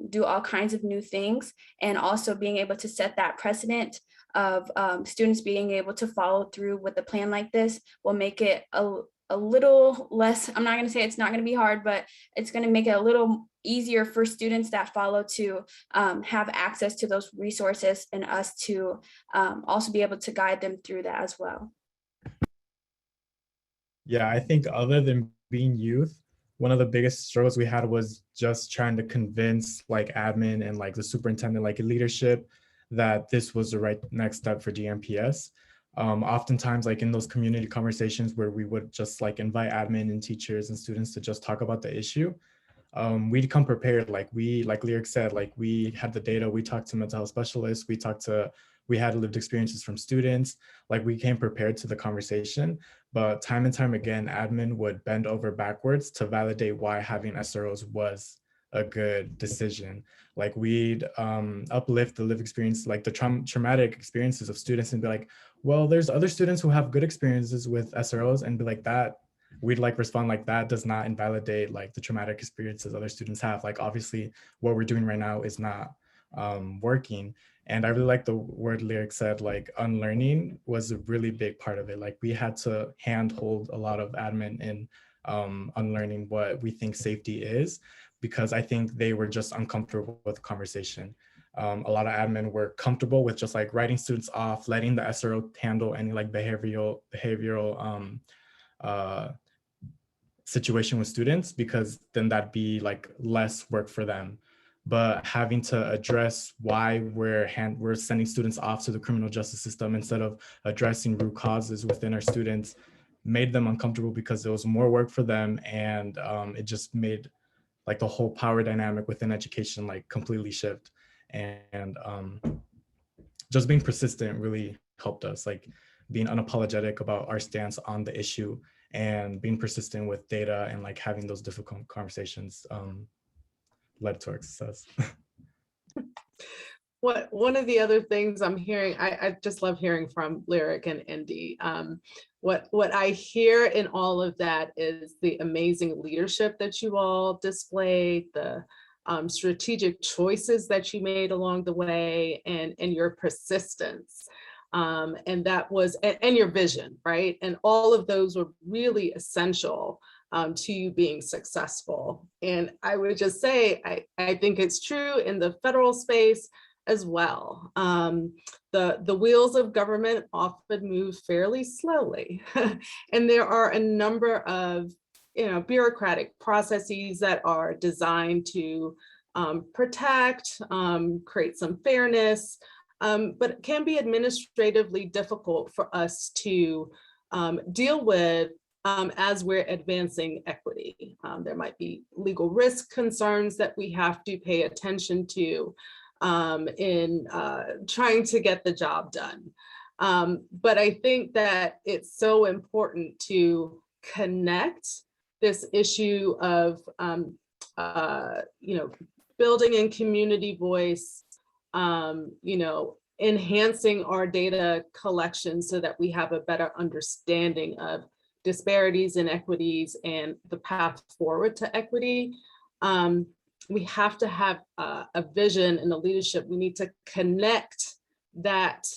do all kinds of new things, and also being able to set that precedent of students being able to follow through with a plan like this will make it a little less, I'm not going to say it's not going to be hard, but it's going to make it a little easier for students that follow to have access to those resources, and us to also be able to guide them through that as well. Yeah, I think other than being youth, one of the biggest struggles we had was just trying to convince like admin and like the superintendent, like leadership, that this was the right next step for DMPS. Oftentimes, like in those community conversations where we would just like invite admin and teachers and students to just talk about the issue, we'd come prepared. Like Lyric said, like we had the data, we talked to mental health specialists, we had lived experiences from students, like we came prepared to the conversation. But time and time again, admin would bend over backwards to validate why having SROs was a good decision. Like we'd uplift the lived experience, like the traumatic experiences of students, and be like, well, there's other students who have good experiences with SROs, and be like that. We'd like respond like that does not invalidate like the traumatic experiences other students have. Like obviously what we're doing right now is not working. And I really like the word Lyric said, like unlearning was a really big part of it. Like we had to handhold a lot of admin in unlearning what we think safety is, because I think they were just uncomfortable with the conversation. A lot of admin were comfortable with just like writing students off, letting the SRO handle any like behavioral situation with students, because then that'd be like less work for them. But having to address why we're sending students off to the criminal justice system instead of addressing root causes within our students made them uncomfortable, because it was more work for them, and it just made like the whole power dynamic within education like completely shift. And just being persistent really helped us, like being unapologetic about our stance on the issue and being persistent with data and like having those difficult conversations led to our success. One of the other things I'm hearing, I just love hearing from Lyric and Indy. What I hear in all of that is the amazing leadership that you all displayed, the strategic choices that you made along the way, and your persistence. And that was, and your vision, right? And all of those were really essential to you being successful. And I would just say, I think it's true in the federal space as well. The wheels of government often move fairly slowly. And there are a number of bureaucratic processes that are designed to protect, create some fairness, but it can be administratively difficult for us to deal with as we're advancing equity. There might be legal risk concerns that we have to pay attention to in trying to get the job done. But I think that it's so important to connect this issue of building in community voice, enhancing our data collection so that we have a better understanding of disparities, inequities, and the path forward to equity. We have to have a vision and a leadership. We need to connect that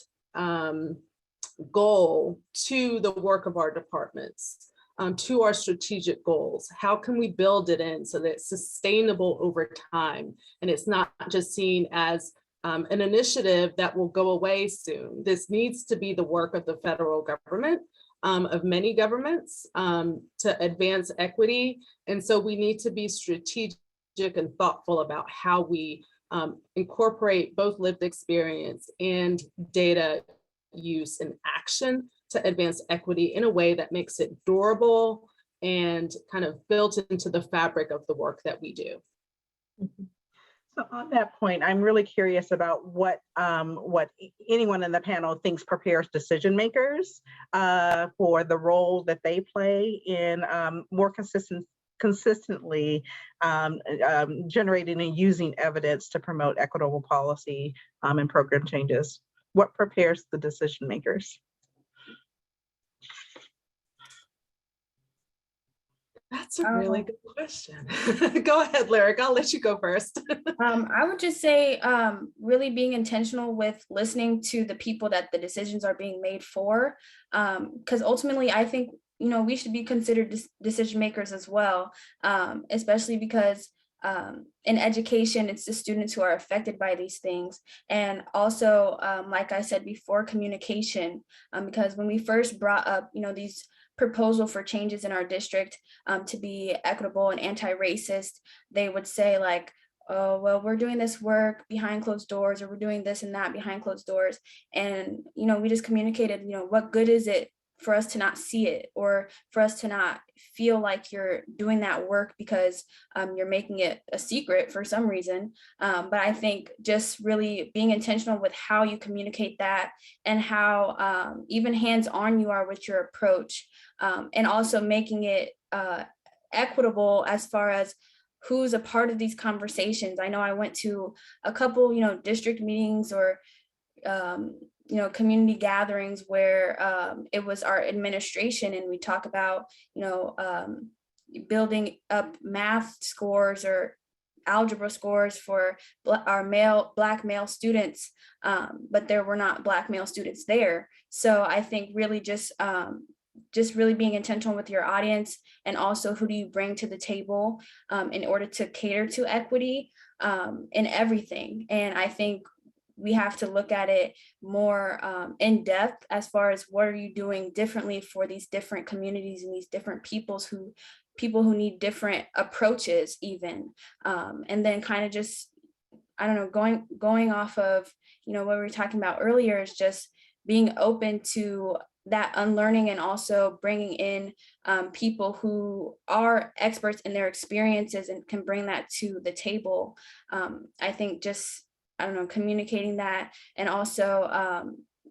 goal to the work of our departments, to our strategic goals. How can we build it in so that it's sustainable over time and it's not just seen as an initiative that will go away soon? This needs to be the work of the federal government, of many governments, to advance equity. And so we need to be strategic and thoughtful about how we incorporate both lived experience and data use and action to advance equity in a way that makes it durable and kind of built into the fabric of the work that we do. So on that point, I'm really curious about what anyone in the panel thinks prepares decision makers for the role that they play in more consistently generating and using evidence to promote equitable policy and program changes. What prepares the decision makers? That's a really good question. Go ahead, Lyric. I'll let you go first. I would just say really being intentional with listening to the people that the decisions are being made for, because ultimately I think we should be considered decision makers as well, especially because in education, it's the students who are affected by these things. And also, like I said before, communication, because when we first brought up, these proposal for changes in our district to be equitable and anti-racist, they would say like, oh, well, we're doing this work behind closed doors, or we're doing this and that behind closed doors. And, we just communicated, what good is it for us to not see it, or for us to not feel like you're doing that work because you're making it a secret for some reason. But I think just really being intentional with how you communicate that, and how even hands-on you are with your approach, and also making it equitable as far as who's a part of these conversations. I know I went to a couple, district meetings or community gatherings where it was our administration, and we talk about, building up math scores or algebra scores for our Black male students, but there were not Black male students there. So I think really just really being intentional with your audience, and also who do you bring to the table in order to cater to equity in everything. And I think we have to look at it more in depth as far as what are you doing differently for these different communities and these different people who need different approaches even. And then kind of just, I don't know, going off of, what we were talking about earlier, is just being open to that unlearning, and also bringing in people who are experts in their experiences and can bring that to the table. I think just, I don't know, communicating that, and also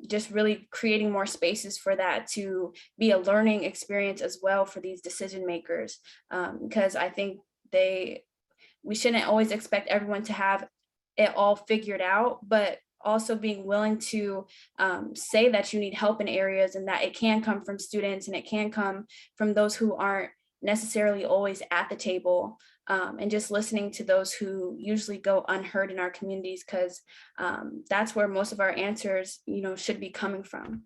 just really creating more spaces for that to be a learning experience as well for these decision makers. Because I think we shouldn't always expect everyone to have it all figured out, but also being willing to say that you need help in areas, and that it can come from students, and it can come from those who aren't necessarily always at the table, and just listening to those who usually go unheard in our communities, because that's where most of our answers, should be coming from.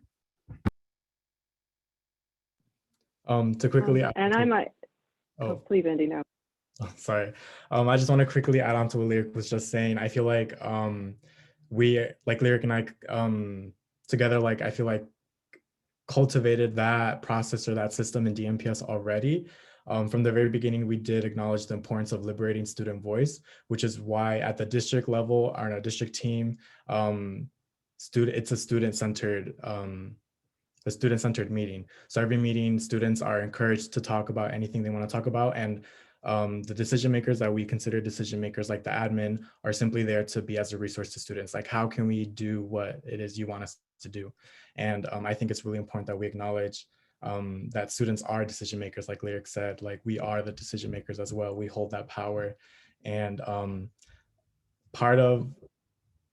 To quickly add and I might, please, Andy, no. Oh, sorry. I just want to quickly add on to what Lyric was just saying. I feel like we, like Lyric and I together, like I feel like cultivated that process or that system in DMPS already. From the very beginning, we did acknowledge the importance of liberating student voice, which is why at the district level, our district team, it's a student-centered the student-centered meeting. So every meeting, students are encouraged to talk about anything they want to talk about, and the decision makers that we consider decision makers, like the admin, are simply there to be as a resource to students. Like, how can we do what it is you want us to do? And I think it's really important that we acknowledge that students are decision makers, like Lyric said. Like, we are the decision makers as well. We hold that power. And part of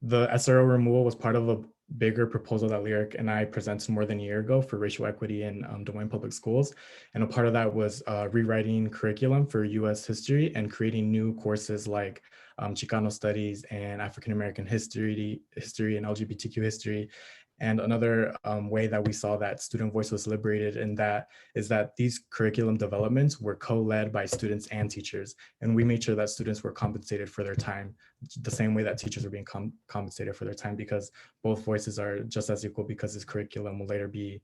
the SRO removal was part of a bigger proposal that Lyric and I presented more than a year ago for racial equity in Des Moines Public Schools. And a part of that was rewriting curriculum for US history and creating new courses like Chicano studies and African American history and LGBTQ history. And another way that we saw that student voice was liberated in that is that these curriculum developments were co-led by students and teachers. And we made sure that students were compensated for their time, the same way that teachers are being compensated for their time, because both voices are just as equal, because this curriculum will later be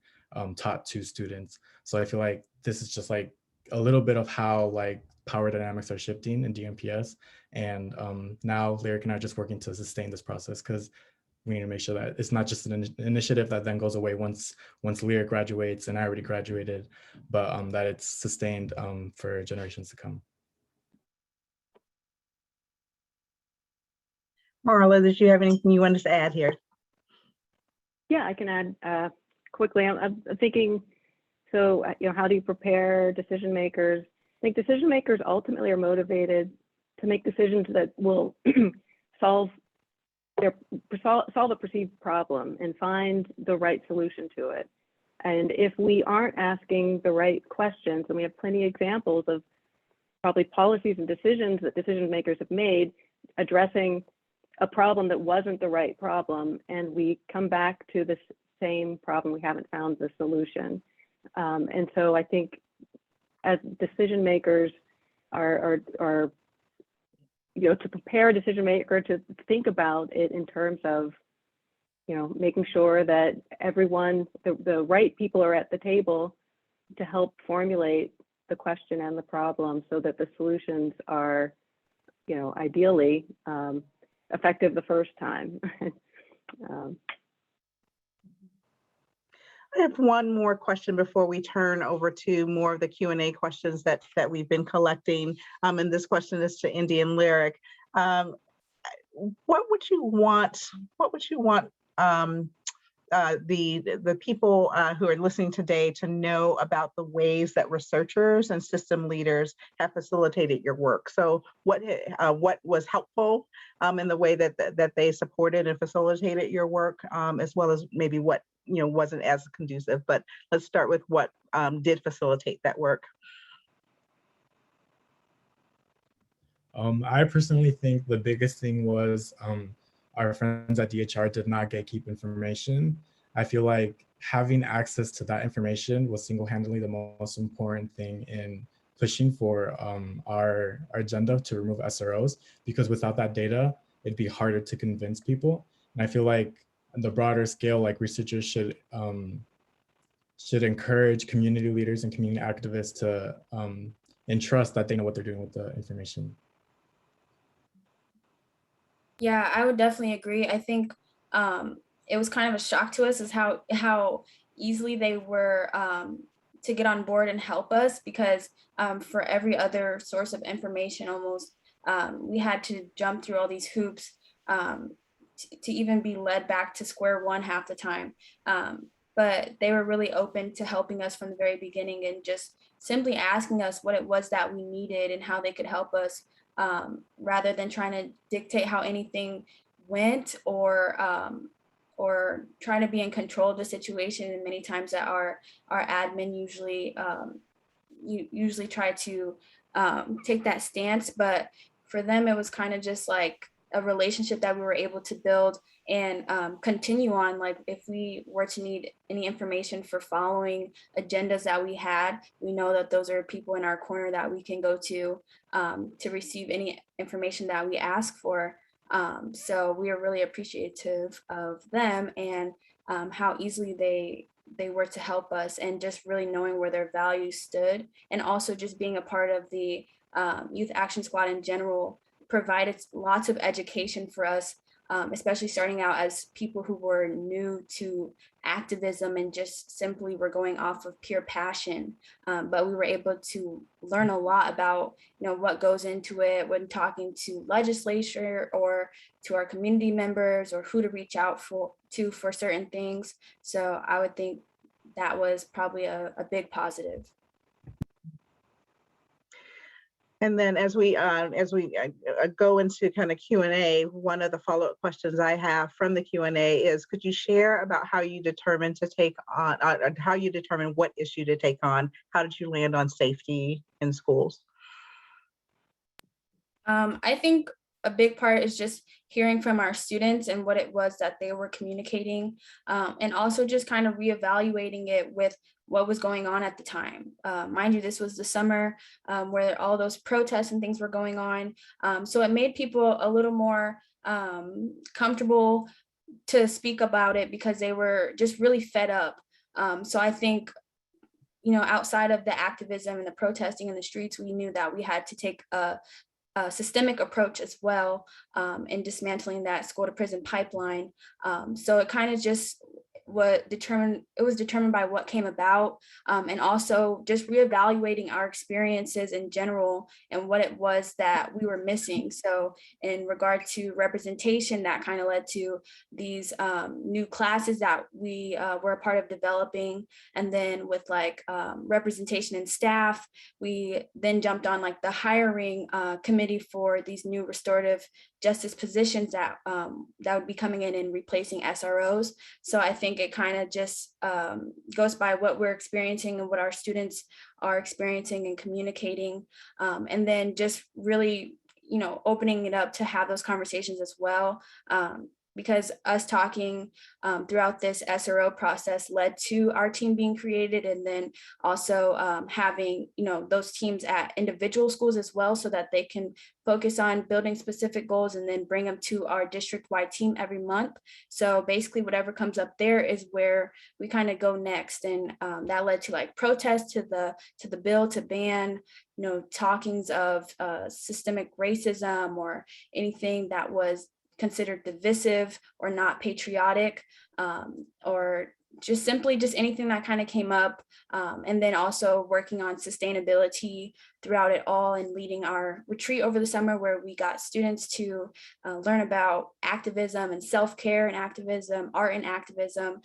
taught to students. So I feel like this is just like a little bit of how like power dynamics are shifting in DMPS. And now Lyric and I are just working to sustain this process, because we need to make sure that it's not just an initiative that then goes away once Lyric graduates, and I already graduated, but that it's sustained for generations to come. Marla, did you have anything you wanted to add here? Yeah, I can add quickly. I'm thinking, so, how do you prepare decision makers? I think decision makers ultimately are motivated to make decisions that will solve a perceived problem and find the right solution to it. And if we aren't asking the right questions, and we have plenty of examples of probably policies and decisions that decision makers have made addressing a problem that wasn't the right problem, and we come back to the same problem, we haven't found the solution. And so I think as decision makers are to prepare a decision maker to think about it in terms of, making sure that everyone, the right people are at the table to help formulate the question and the problem, so that the solutions are, ideally effective the first time. I have one more question before we turn over to more of the Q&A questions that we've been collecting. And this question is to Indy and Lyric. What would you want the people who are listening today to know about the ways that researchers and system leaders have facilitated your work? So what was helpful in the way that they supported and facilitated your work, as well as maybe what wasn't as conducive? But let's start with what did facilitate that work. I personally think the biggest thing was our friends at DHR did not gatekeep information. I feel like having access to that information was single-handedly the most important thing in pushing for our agenda to remove SROs, because without that data, it'd be harder to convince people. And I feel like on the broader scale, like researchers should encourage community leaders and community activists to entrust that they know what they're doing with the information. Yeah, I would definitely agree. I think it was kind of a shock to us is how easily they were to get on board and help us, because for every other source of information, almost we had to jump through all these hoops to even be led back to square one half the time. But they were really open to helping us from the very beginning, and just simply asking us what it was that we needed and how they could help us, rather than trying to dictate how anything went, or trying to be in control of the situation. And many times that our admin usually try to take that stance, but for them it was kind of just like a relationship that we were able to build and continue on. Like, if we were to need any information for following agendas that we had, we know that those are people in our corner that we can go to receive any information that we ask for. So we are really appreciative of them, and how easily they were to help us, and just really knowing where their values stood, and also just being a part of the Youth Action Squad in general provided lots of education for us especially starting out as people who were new to activism and just simply were going off of pure passion. But we were able to learn a lot about, what goes into it when talking to legislature or to our community members, or who to reach out to for certain things. So I would think that was probably a big positive. And then as we go into kind of Q&A, one of the follow-up questions I have from the Q&A is, could you share about how you determined to take on, how you determine what issue to take on? How did you land on safety in schools? I think a big part is just hearing from our students and what it was that they were communicating, and also just kind of reevaluating it with what was going on at the time. Mind you, this was the summer where all those protests and things were going on. So it made people a little more comfortable to speak about it because they were just really fed up. So I think, outside of the activism and the protesting in the streets, we knew that we had to take a systemic approach as well in dismantling that school to prison pipeline. So it kind of just was determined by what came about, and also just reevaluating our experiences in general and what it was that we were missing. So in regard to representation, that kind of led to these new classes that we were a part of developing. And then with representation in staff, we then jumped on the hiring committee for these new restorative justice positions that would be coming in and replacing SROs. So I think it kind of just goes by what we're experiencing and what our students are experiencing and communicating, and then just really, opening it up to have those conversations as well. Because us talking throughout this SRO process led to our team being created, and then also having those teams at individual schools as well, so that they can focus on building specific goals and then bring them to our district-wide team every month. So basically whatever comes up there is where we kind of go next, and that led to protests to the bill to ban talkings of systemic racism or anything that was considered divisive or not patriotic, or just anything that kind of came up. And then also working on sustainability throughout it all, and leading our retreat over the summer where we got students to learn about activism and self-care and activism, art and activism,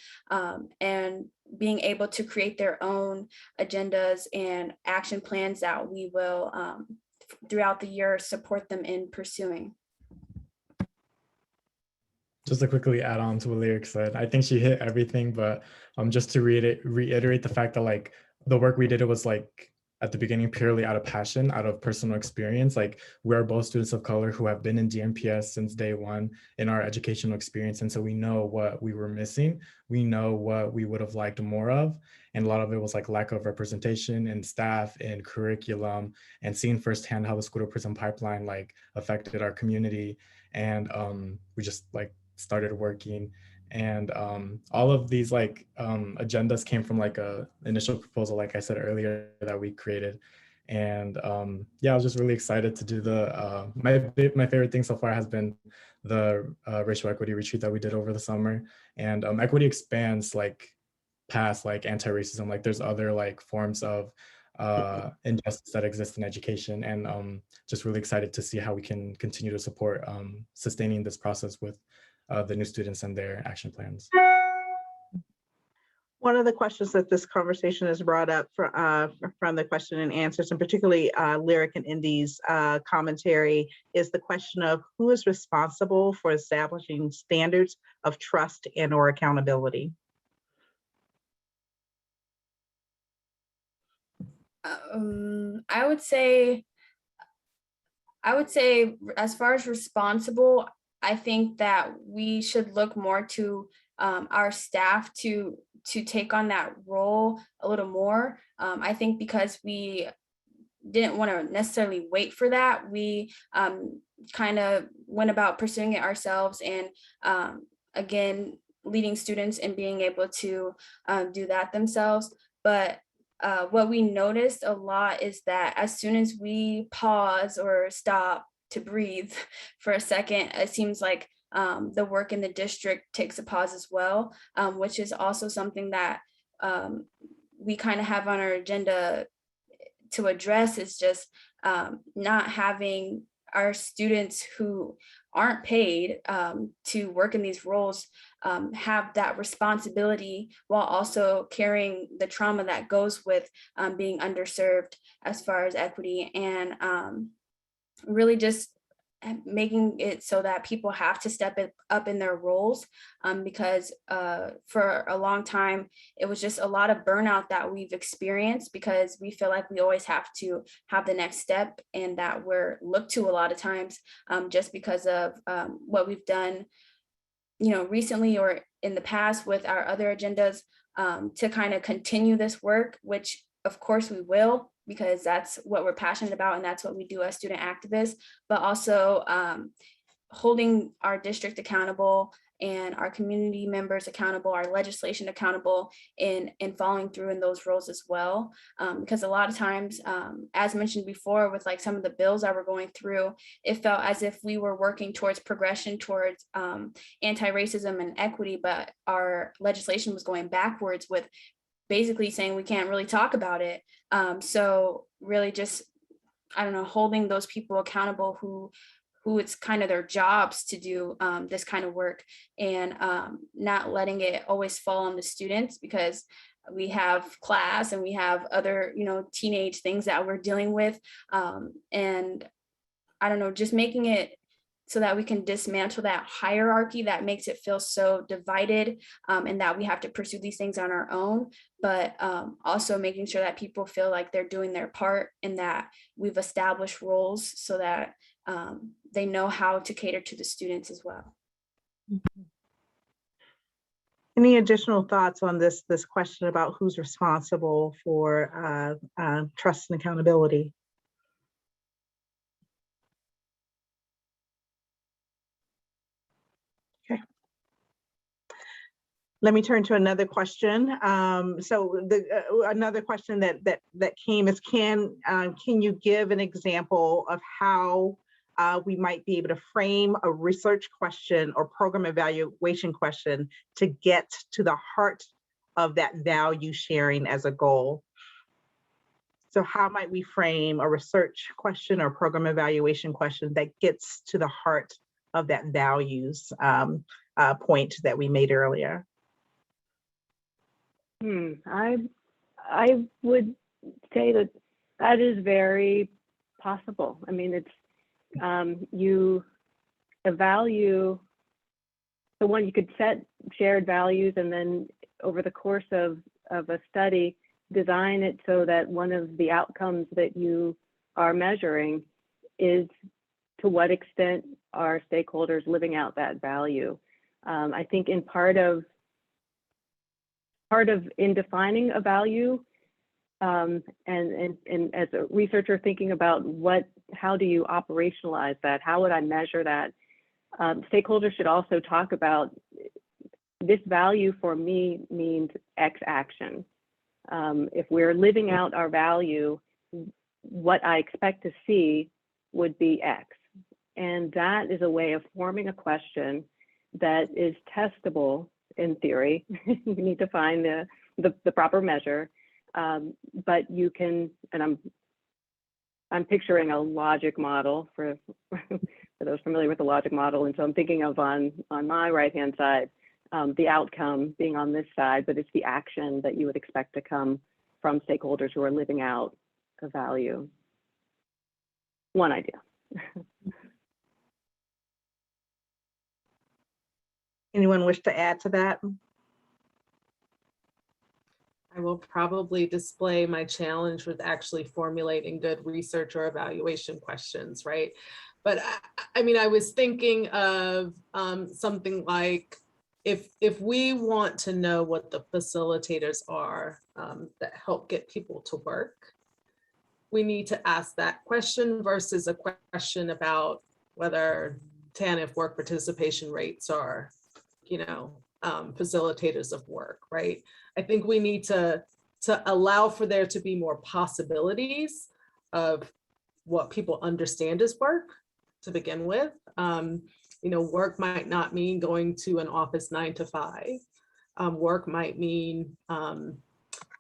and being able to create their own agendas and action plans that we will throughout the year support them in pursuing. Just to quickly add on to what Lyric said, I think she hit everything, but just to reiterate the fact that the work we did, it was at the beginning purely out of passion, out of personal experience. We are both students of color who have been in DMPS since day one in our educational experience. And so we know what we were missing. We know what we would have liked more of. And a lot of it was lack of representation in staff and curriculum, and seeing firsthand how the school to prison pipeline affected our community. And we just started working, and all of these agendas came from a initial proposal, like I said earlier, that we created. And yeah, I was just really excited to do the my favorite thing so far has been the racial equity retreat that we did over the summer. And equity expands past anti-racism. There's other forms of injustice that exist in education, and just really excited to see how we can continue to support sustaining this process with the new students and their action plans. One of the questions that this conversation has brought up from the question and answers, and particularly Lyric and Indy's commentary, is the question of who is responsible for establishing standards of trust and or accountability. I would say as far as responsible, I think that we should look more to our staff to take on that role a little more. I think because we didn't want to necessarily wait for that, we kind of went about pursuing it ourselves, and again, leading students and being able to do that themselves. But what we noticed a lot is that as soon as we pause or stop to breathe for a second, it seems like the work in the district takes a pause as well, which is also something that we kind of have on our agenda to address, is just not having our students who aren't paid to work in these roles have that responsibility, while also carrying the trauma that goes with being underserved as far as equity, and really just making it so that people have to step up in their roles, because for a long time, it was just a lot of burnout that we've experienced, because we feel like we always have to have the next step, and that we're looked to a lot of times just because of what we've done, recently or in the past with our other agendas, to kind of continue this work, which of course we will, because that's what we're passionate about and that's what we do as student activists, but also holding our district accountable and our community members accountable, our legislation accountable, in following through in those roles as well. Because a lot of times, as mentioned before, with like some of the bills that we're going through, it felt as if we were working towards progression, towards anti-racism and equity, but our legislation was going backwards with basically saying we can't really talk about it. So really just, I don't know, holding those people accountable who it's kind of their jobs to do this kind of work, and not letting it always fall on the students, because we have class and we have other, teenage things that we're dealing with. And I don't know, just making it so that we can dismantle that hierarchy that makes it feel so divided, and that we have to pursue these things on our own, but also making sure that people feel like they're doing their part, and that we've established roles so that they know how to cater to the students as well. Any additional thoughts on this question about who's responsible for trust and accountability? Okay. Let me turn to another question. Another question that came is, can you give an example of how we might be able to frame a research question or program evaluation question to get to the heart of that value sharing as a goal? So how might we frame a research question or program evaluation question that gets to the heart of that values point that we made earlier? I would say that is very possible. I mean, it's you value. So one, you could set shared values, and then over the course of a study, design it so that one of the outcomes that you are measuring is to what extent are stakeholders living out that value. I think in part of in defining a value, and as a researcher thinking about how do you operationalize that? How would I measure that? Stakeholders should also talk about, this value for me means X action. If we're living out our value, what I expect to see would be X. And that is a way of forming a question that is testable in theory. You need to find the proper measure, but you can, and I'm picturing a logic model for those familiar with the logic model, and so I'm thinking of on my right-hand side, the outcome being on this side, but it's the action that you would expect to come from stakeholders who are living out a value. One idea. Anyone wish to add to that? I will probably display my challenge with actually formulating good research or evaluation questions, right? But I mean, I was thinking of something like, if we want to know what the facilitators are that help get people to work, we need to ask that question versus a question about whether TANF work participation rates are, facilitators of work, right? I think we need to allow for there to be more possibilities of what people understand as work to begin with. Work might not mean going to an office 9 to 5. Work might mean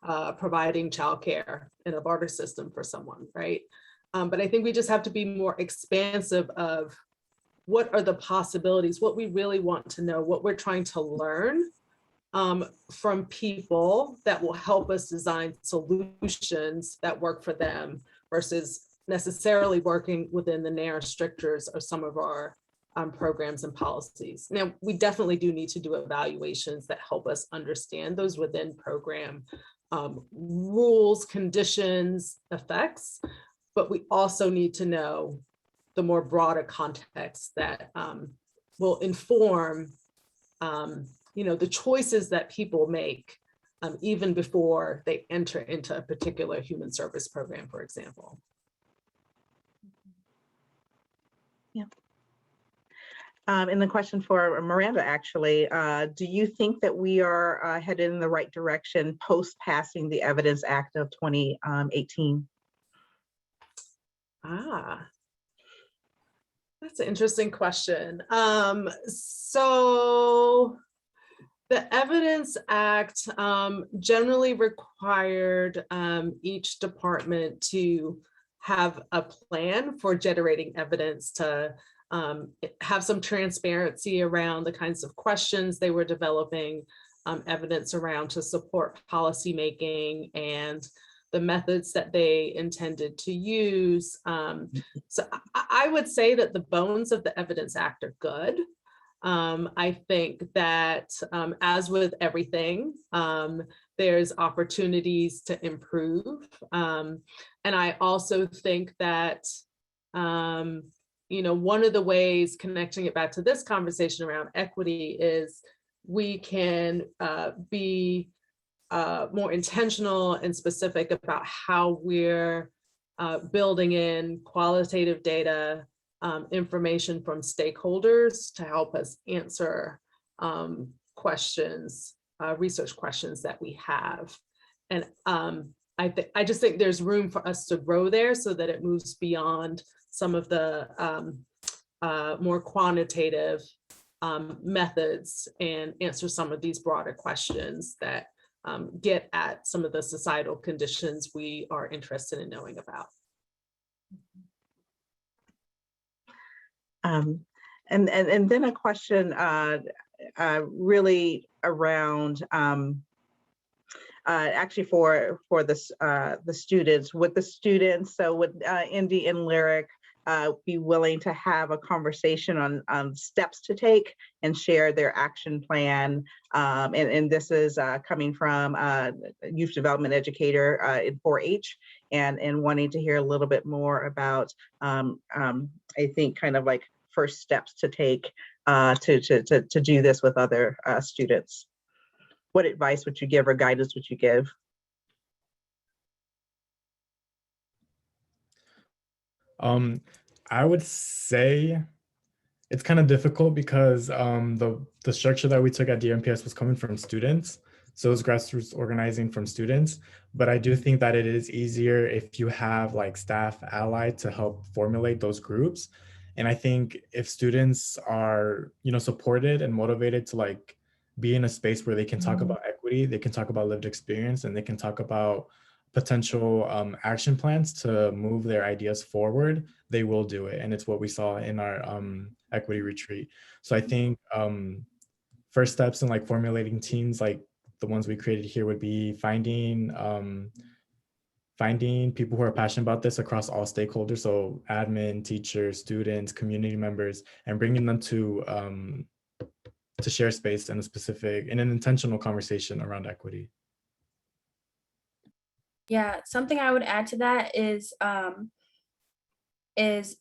providing childcare in a barter system for someone, right? But I think we just have to be more expansive of what are the possibilities, what we really want to know, what we're trying to learn from people that will help us design solutions that work for them versus necessarily working within the narrow strictures of some of our programs and policies. Now, we definitely do need to do evaluations that help us understand those within program rules, conditions, effects, but we also need to know the more broader context that will inform the choices that people make even before they enter into a particular human service program, for example. Yeah. And the question for Miranda, actually, do you think that we are headed in the right direction post passing the Evidence Act of 2018? That's an interesting question. So the Evidence Act generally required each department to have a plan for generating evidence, to have some transparency around the kinds of questions they were developing evidence around to support policymaking and the methods that they intended to use. So I would say that the bones of the Evidence Act are good. I think that as with everything, there's opportunities to improve. And I also think that, one of the ways, connecting it back to this conversation around equity, is we can be more intentional and specific about how we're building in qualitative data, information from stakeholders to help us answer questions, research questions that we have. And I just think there's room for us to grow there so that it moves beyond some of the more quantitative methods and answer some of these broader questions that get at some of the societal conditions we are interested in knowing about. And then a question really around actually for the students. Would the students, so would Indy and Lyric be willing to have a conversation on steps to take and share their action plan? And this is coming from a youth development educator in 4-H and wanting to hear a little bit more about, I think, kind of like first steps to take to do this with other students. What advice would you give or guidance would you give? I would say it's kind of difficult because the structure that we took at DMPS was coming from students. So it was grassroots organizing from students. But I do think that it is easier if you have like staff allied to help formulate those groups. And I think if students are, supported and motivated to like be in a space where they can talk about equity, they can talk about lived experience, and they can talk about potential action plans to move their ideas forward, they will do it. And it's what we saw in our equity retreat. So I think first steps in like formulating teams like the ones we created here would be finding people who are passionate about this across all stakeholders. So admin, teachers, students, community members, and bringing them to share space in an intentional conversation around equity. Yeah, something I would add to that is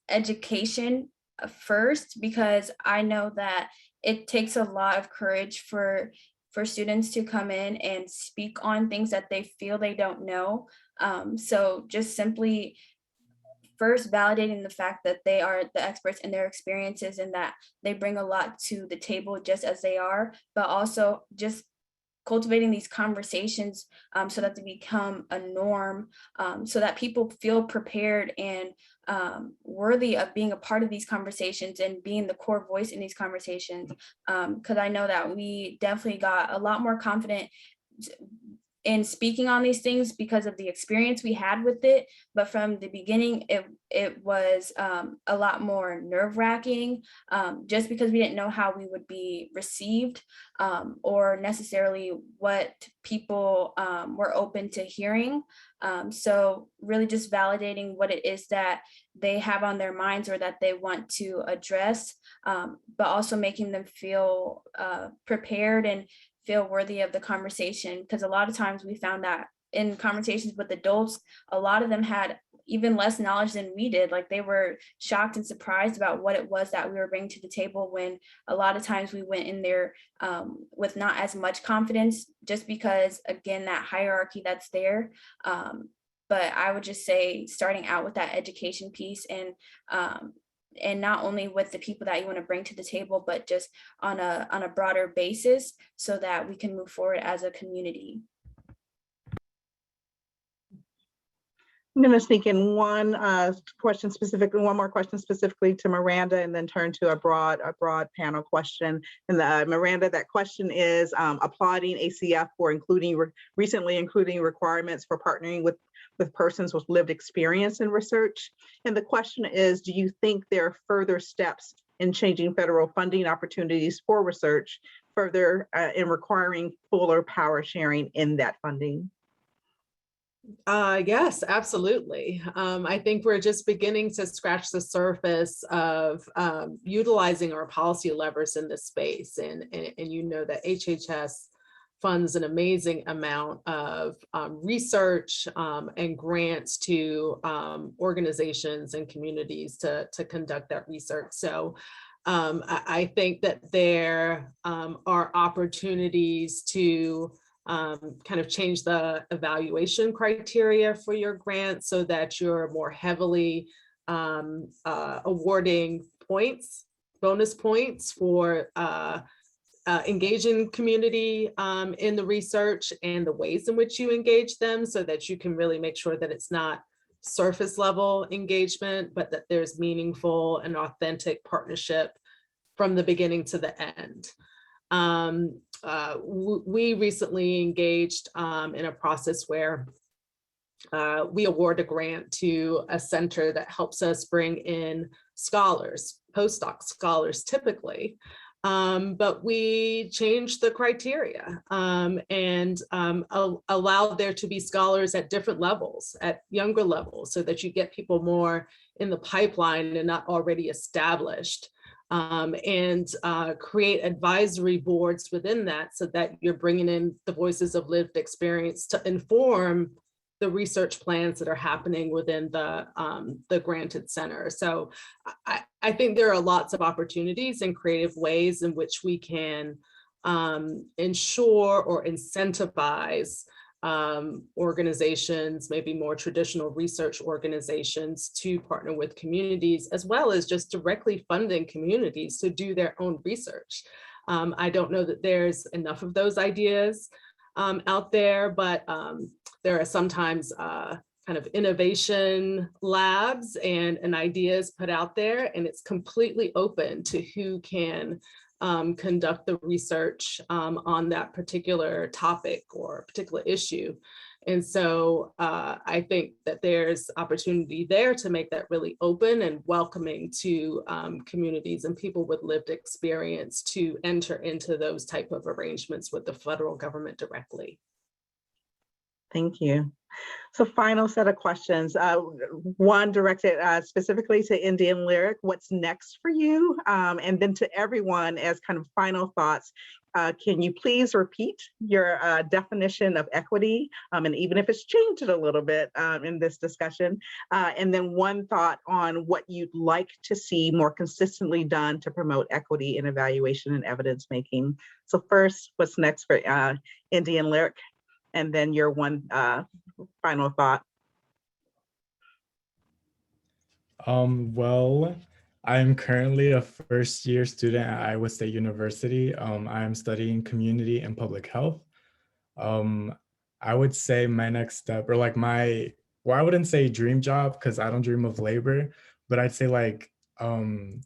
education first, because I know that it takes a lot of courage for students to come in and speak on things that they feel they don't know. So just simply first validating the fact that they are the experts in their experiences and that they bring a lot to the table just as they are, but also just cultivating these conversations so that they become a norm, so that people feel prepared and worthy of being a part of these conversations and being the core voice in these conversations. Because I know that we definitely got a lot more confident in speaking on these things because of the experience we had with it. But from the beginning, it was a lot more nerve-wracking, just because we didn't know how we would be received, or necessarily what people were open to hearing. So really just validating what it is that they have on their minds or that they want to address, but also making them feel prepared and feel worthy of the conversation. Because a lot of times we found that in conversations with adults, a lot of them had even less knowledge than we did. Like, they were shocked and surprised about what it was that we were bringing to the table, when a lot of times we went in there with not as much confidence, just because, again, that hierarchy that's there. But I would just say, starting out with that education piece, and not only with the people that you want to bring to the table, but just on a broader basis, so that we can move forward as a community. I'm going to sneak in one more question specifically to Miranda, and then turn to a broad panel question. And Miranda, that question is applauding ACF for recently including requirements for partnering with persons with lived experience in research. And the question is, do you think there are further steps in changing federal funding opportunities for research, further in requiring fuller power sharing in that funding? Yes, absolutely. I think we're just beginning to scratch the surface of utilizing our policy levers in this space. And you know that HHS funds an amazing amount of research and grants to organizations and communities to conduct that research. So I think that there are opportunities to kind of change the evaluation criteria for your grant, so that you're more heavily awarding bonus points for engaging community in the research and the ways in which you engage them, so that you can really make sure that it's not surface level engagement, but that there's meaningful and authentic partnership from the beginning to the end. We recently engaged in a process where we award a grant to a center that helps us bring in scholars, postdoc scholars typically, but we changed the criteria and allowed there to be scholars at different levels, at younger levels, so that you get people more in the pipeline and not already established. And create advisory boards within that, so that you're bringing in the voices of lived experience to inform the research plans that are happening within the granted center. So I think there are lots of opportunities and creative ways in which we can ensure or incentivize organizations, maybe more traditional research organizations, to partner with communities, as well as just directly funding communities to do their own research. I don't know that there's enough of those ideas out there, but there are sometimes kind of innovation labs and ideas put out there, and it's completely open to who can conduct the research on that particular topic or particular issue. And so I think that there's opportunity there to make that really open and welcoming to communities and people with lived experience to enter into those type of arrangements with the federal government directly. Thank you. So final set of questions, one directed specifically to Indian Lyric, what's next for you? And then to everyone as kind of final thoughts, can you please repeat your definition of equity? And even if it's changed a little bit in this discussion, and then one thought on what you'd like to see more consistently done to promote equity in evaluation and evidence making. So first, what's next for Indian Lyric? And then your one final thought. Well, I'm currently a first-year student at Iowa State University. I am studying community and public health. I would say my next step, or like my well, I wouldn't say dream job because I don't dream of labor, but I'd say like the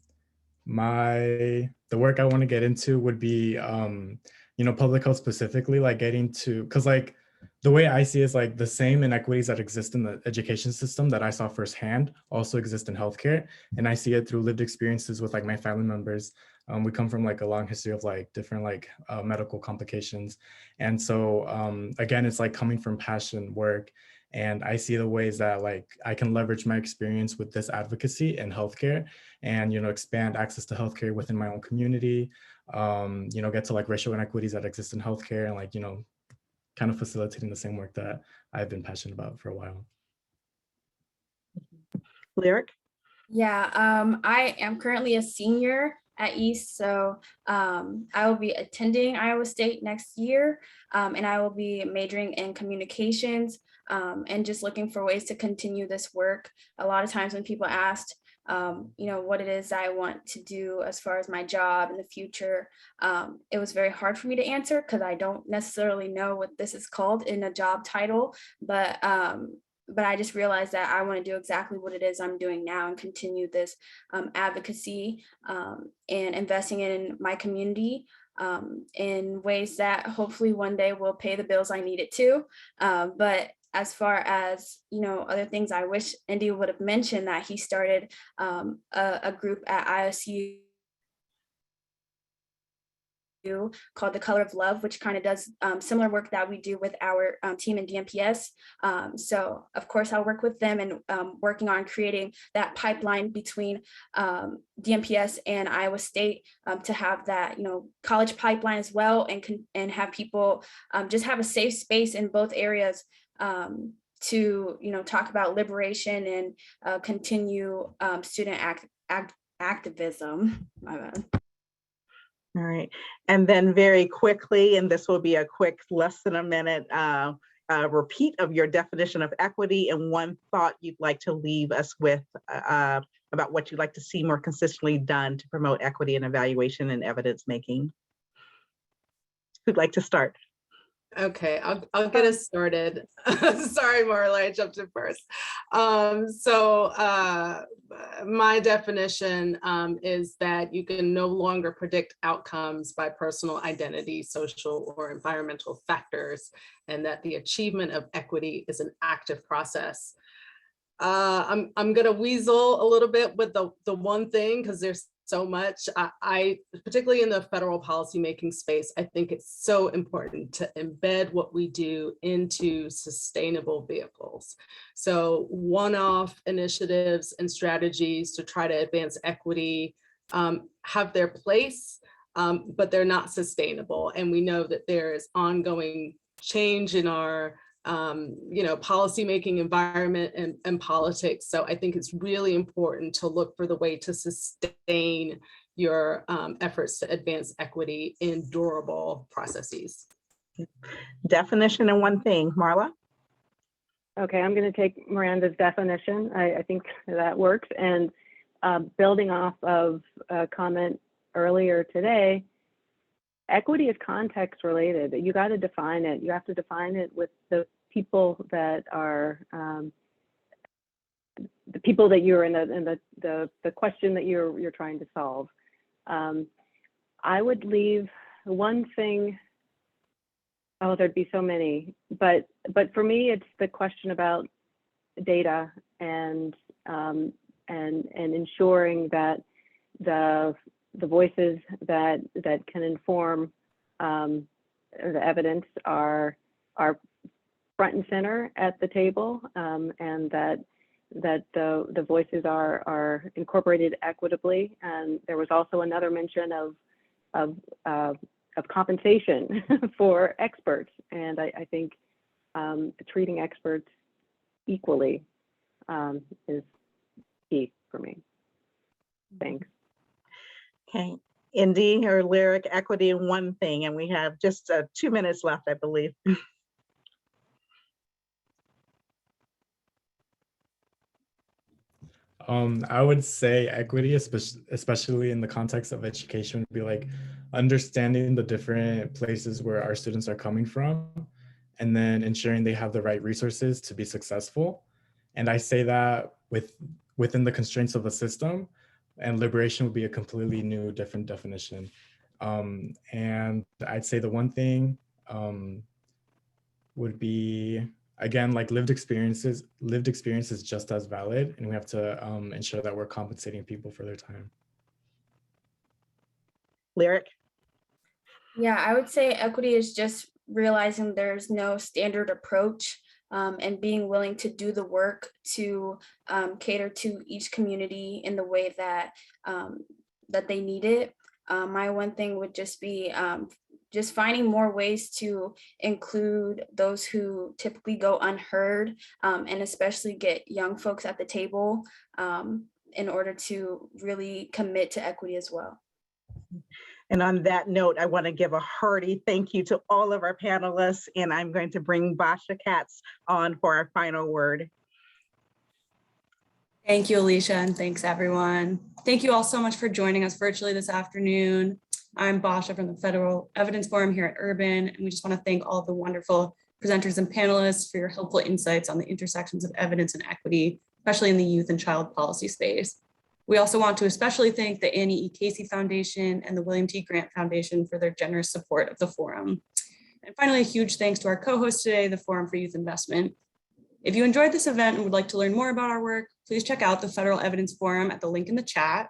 work I want to get into would be public health specifically, like getting to, because like the way I see it is like the same inequities that exist in the education system that I saw firsthand also exist in healthcare. And I see it through lived experiences with like my family members. We come from like a long history of like different like medical complications. And so again, it's like coming from passion work. And I see the ways that like I can leverage my experience with this advocacy in healthcare and, expand access to healthcare within my own community, get to like racial inequities that exist in healthcare and like, kind of facilitating the same work that I've been passionate about for a while. Lyric? Yeah, I am currently a senior at East, so I will be attending Iowa State next year, and I will be majoring in communications and just looking for ways to continue this work. A lot of times when people asked, what it is I want to do as far as my job in the future, it was very hard for me to answer because I don't necessarily know what this is called in a job title, but I just realized that I want to do exactly what it is I'm doing now and continue this advocacy and investing in my community in ways that hopefully one day will pay the bills I need it to. But as far as, other things I wish Indy would have mentioned, that he started a group at ISU called The Color of Love, which kind of does similar work that we do with our team in DMPS. So of course I'll work with them and working on creating that pipeline between DMPS and Iowa State to have that, college pipeline as well, and have people just have a safe space in both areas to, talk about liberation and continue student activism. My bad. All right. And then very quickly, and this will be a quick less than a minute repeat of your definition of equity and one thought you'd like to leave us with about what you'd like to see more consistently done to promote equity in evaluation and evidence making. Who'd like to start? Okay, I'll get us started. Sorry, Marla, I jumped in first. My definition is that you can no longer predict outcomes by personal identity, social or environmental factors, and that the achievement of equity is an active process. I'm gonna weasel a little bit with the one thing because there's so much. I particularly in the federal policymaking space, I think it's so important to embed what we do into sustainable vehicles. So one-off initiatives and strategies to try to advance equity have their place, but they're not sustainable. And we know that there is ongoing change in our policymaking environment and politics. So I think it's really important to look for the way to sustain your efforts to advance equity in durable processes. Definition and one thing, Marla? Okay, I'm going to take Miranda's definition. I think that works. And building off of a comment earlier today, equity is context related. You got to define it. You have to define it with the people that are the people that you're in the question that you're trying to solve. I would leave one thing. Oh, there'd be so many, but for me, it's the question about data and ensuring that the voices that can inform the evidence are front and center at the table, and that the voices are incorporated equitably. And there was also another mention of compensation for experts, and I think treating experts equally is key for me. Thanks. Okay, Indy or Lyric, equity in one thing, and we have just 2 minutes left, I believe. I would say equity, especially in the context of education, would be like understanding the different places where our students are coming from, and then ensuring they have the right resources to be successful. And I say that within the constraints of the system, and liberation would be a completely new, different definition. And I'd say the one thing would be, again, like lived experience is just as valid, and we have to ensure that we're compensating people for their time. Lyric? Yeah, I would say equity is just realizing there's no standard approach and being willing to do the work to cater to each community in the way that that they need it. My one thing would just be just finding more ways to include those who typically go unheard, and especially get young folks at the table in order to really commit to equity as well. And on that note, I want to give a hearty thank you to all of our panelists, and I'm going to bring Basha Katz on for our final word. Thank you, Alicia, and thanks everyone. Thank you all so much for joining us virtually this afternoon. I'm Basha from the Federal Evidence Forum here at Urban, and we just want to thank all the wonderful presenters and panelists for your helpful insights on the intersections of evidence and equity, especially in the youth and child policy space. We also want to especially thank the Annie E. Casey Foundation and the William T. Grant Foundation for their generous support of the forum. And finally, a huge thanks to our co-host today, the Forum for Youth Investment. If you enjoyed this event and would like to learn more about our work, please check out the Federal Evidence Forum at the link in the chat.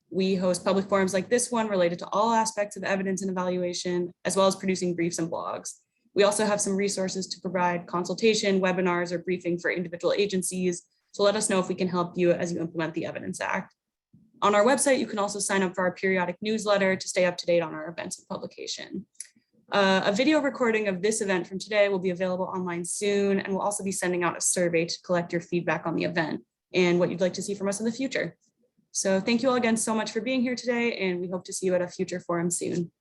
We host public forums like this one related to all aspects of evidence and evaluation, as well as producing briefs and blogs. We also have some resources to provide consultation, webinars, or briefing for individual agencies. So let us know if we can help you as you implement the Evidence Act. On our website, you can also sign up for our periodic newsletter to stay up to date on our events and publication. A video recording of this event from today will be available online soon, and we'll also be sending out a survey to collect your feedback on the event and what you'd like to see from us in the future. So thank you all again so much for being here today, and we hope to see you at a future forum soon.